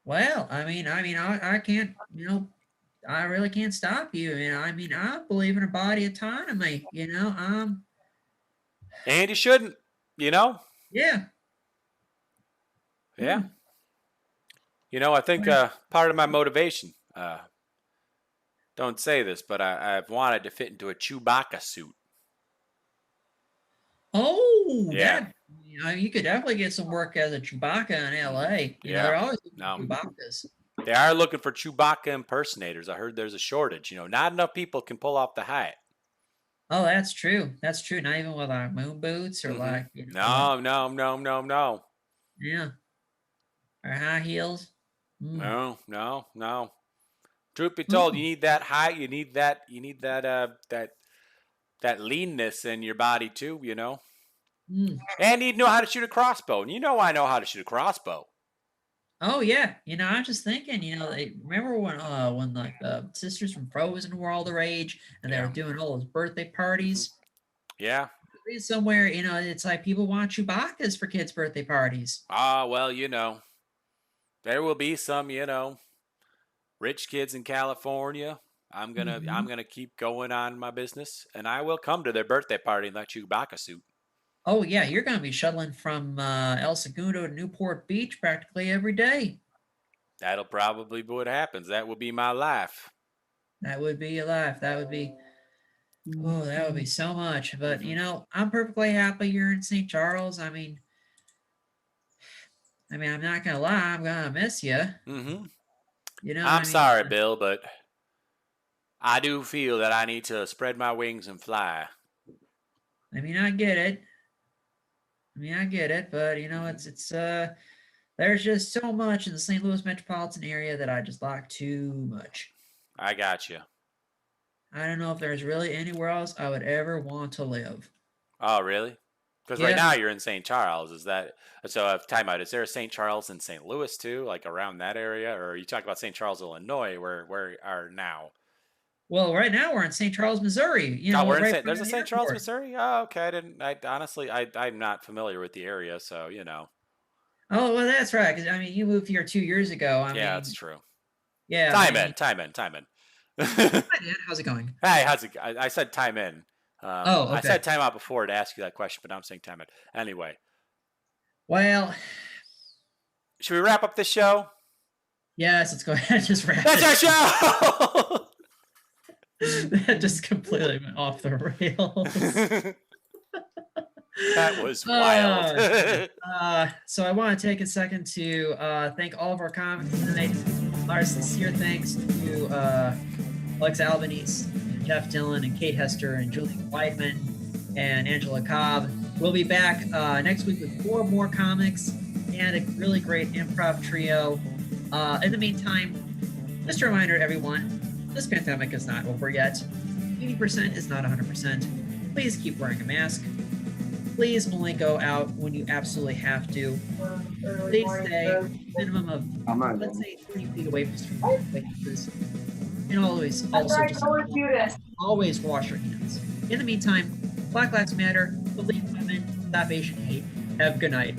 Well, I can't, I really can't stop you. I mean, I believe in a body autonomy. And you shouldn't, Yeah. Yeah. Mm. I think part of my motivation, don't say this, but I've wanted to fit into a Chewbacca suit. Oh, Yeah. you could definitely get some work as a Chewbacca in LA. Yeah. They're always looking No. for Chewbaccas. They are looking for Chewbacca impersonators. I heard there's a shortage. Not enough people can pull off the hat. Oh, that's true. That's true. Not even with like moon boots or Mhm. like No. yeah, or high heels. Mm. No. Truth be told, you need that height. You need that leanness in your body too. Mm. And you know how to shoot a crossbow. And I know how to shoot a crossbow. Oh yeah, I was just thinking, remember when like the sisters from Frozen were all the rage and they Yeah. were doing all those birthday parties. Yeah. Read somewhere, it's like people want Chewbacca's for kids' birthday parties. Well, there will be some, rich kids in California. I'm gonna keep going on my business, and I will come to their birthday party and let you back a suit. Oh yeah, you're gonna be shuttling from El Segundo to Newport Beach practically every day. That'll probably be what happens. That will be my life. That would be your life. That would be so much. But you know, I'm perfectly happy you're in St. Charles. I mean, I'm not gonna lie, I'm gonna miss you. Mm-hmm. You know, I'm sorry, Bill, but I do feel that I need to spread my wings and fly. I mean, I get it. But you know, it's there's just so much in the St. Louis metropolitan area that I just like too much. I got you. I don't know if there's really anywhere else I would ever want to live. Oh, really? Because right now you're in St. Charles. Is that so? Time out. Is there a St. Charles in St. Louis too, like around that area, or are you talking about St. Charles, Illinois, where we are now? Well, right now we're in St. Charles, Missouri. You know, we're in right there's a by the St. Charles, airport. Missouri. Oh, okay. I honestly, I'm not familiar with the area, so you know. Oh well, that's right. Because I mean, you moved here 2 years ago. I mean, that's true. Yeah. Time in. Hi, Dan. How's it going? Hey, how's it? I said time in. Okay. I said time out before to ask you that question, but now I'm saying time in. Anyway. Well, should we wrap up this show? Yes, let's go ahead and just wrap. That's our show. That just completely went off the rails. That was wild. So I want to take a second to thank all of our comics tonight. Our sincere thanks to Alex Albanese, and Jeff Dillon, and Kate Hester, and Julie Weidmann, and Angela Cobb. We'll be back next week with 4 more comics and a really great improv trio. In the meantime, just a reminder, everyone, this pandemic is not over yet. 80% is not 100%. Please keep wearing a mask. Please only go out when you absolutely have to. Please stay a minimum of, let's say, 3 feet away from certain places. And always, also, just always wash your hands. In the meantime, Black Lives Matter, believe women, stop Asian hate. Have a good night.